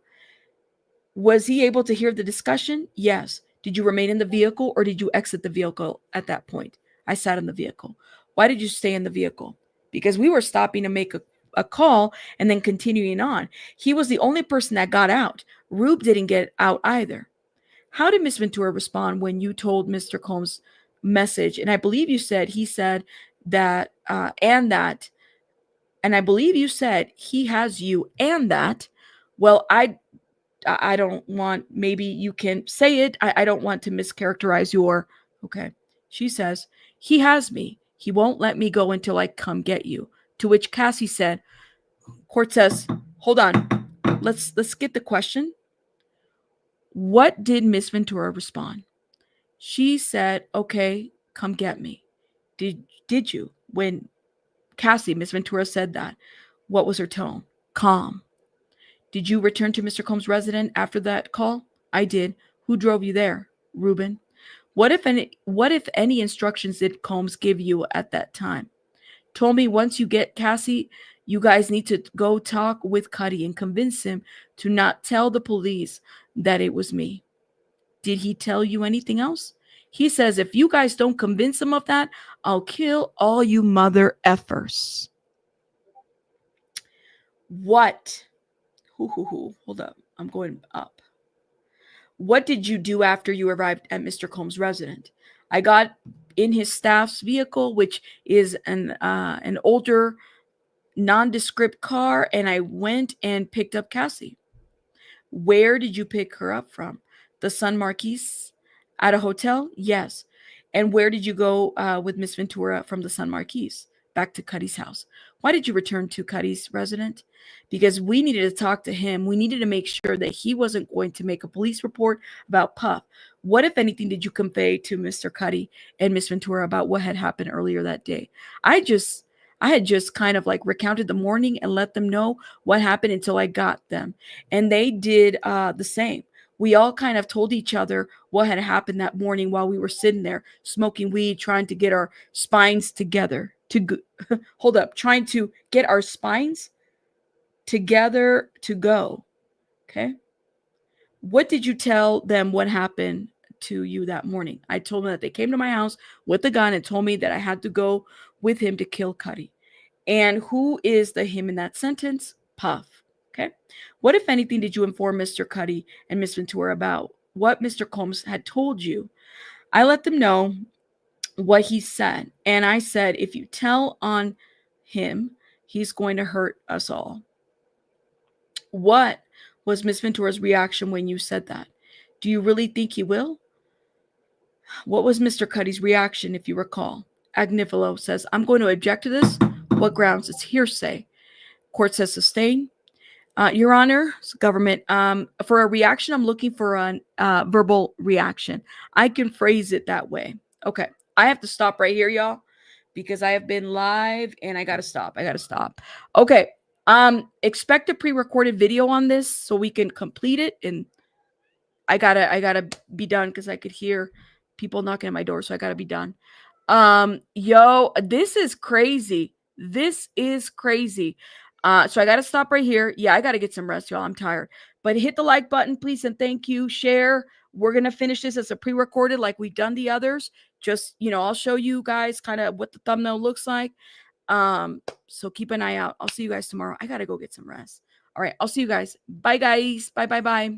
Was he able to hear the discussion? Yes. Did you remain in the vehicle, or did you exit the vehicle at that point? I sat in the vehicle. Why did you stay in the vehicle? Because we were stopping to make a call and then continuing on. He was the only person that got out. Rube didn't get out either. How did Miss Ventura respond when you told Mr. Combs' message? And I believe you said he said that and that. And I believe you said he has you and that. Well, I don't want, maybe you can say it. I don't want to mischaracterize your, okay. She says, he has me. He won't let me go until I come get you. To which Cassie said, court says, hold on. Let's get the question. What did Miss Ventura respond? She said, okay, come get me. Did you? When Miss Ventura said that, what was her tone? Calm. Did you return to Mr. Combs' residence after that call? I did. Who drove you there? Reuben. What if any instructions did Combs give you at that time? Told me once you get Cassie, you guys need to go talk with Cuddy and convince him to not tell the police that it was me. Did he tell you anything else? He says, if you guys don't convince him of that, I'll kill all you mother effers. What? Hold up. I'm going up. What did you do after you arrived at Mr. Combs' residence? I got in his staff's vehicle, which is an older nondescript car, and I went and picked up Cassie. Where did you pick her up from? The Sun Marquise? At a hotel? Yes. And where did you go with Miss Ventura from the Sun Marquise? Back to Cuddy's house. Why did you return to Cuddy's residence? Because we needed to talk to him. We needed to make sure that he wasn't going to make a police report about Puff. What, if anything, did you convey to Mr. Cuddy and Miss Ventura about what had happened earlier that day? I had just kind of like recounted the morning and let them know what happened until I got them. And they did the same. We all kind of told each other what had happened that morning while we were sitting there smoking weed, trying to get our spines together hold up, trying to get our spines together to go. Okay. What did you tell them what happened to you that morning? I told them that they came to my house with a gun and told me that I had to go with him to kill Cuddy. And who is the him in that sentence? Puff. Okay. What, if anything, did you inform Mr. Cuddy and Miss Ventura about what Mr. Combs had told you? I let them know what he said. And I said, if you tell on him, he's going to hurt us all. What was Miss Ventura's reaction when you said that? Do you really think he will? What was Mr. Cuddy's reaction, if you recall? Agnifilo says, I'm going to object to this. What grounds? It's hearsay. Court says sustain. Your Honor, government, for a reaction, I'm looking for a verbal reaction. I can phrase it that way. Okay. I have to stop right here, y'all, because I have been live and I got to stop. Okay. Expect a pre-recorded video on this so we can complete it. And I gotta be done because I could hear people knocking at my door. So I gotta be done. Yo, this is crazy. So I got to stop right here. Yeah, I got to get some rest, y'all. I'm tired. But hit the like button, please, and thank you. Share. We're going to finish this as a pre-recorded like we've done the others. Just, I'll show you guys kind of what the thumbnail looks like. So keep an eye out. I'll see you guys tomorrow. I got to go get some rest. All right, I'll see you guys. Bye, guys. Bye, bye, bye.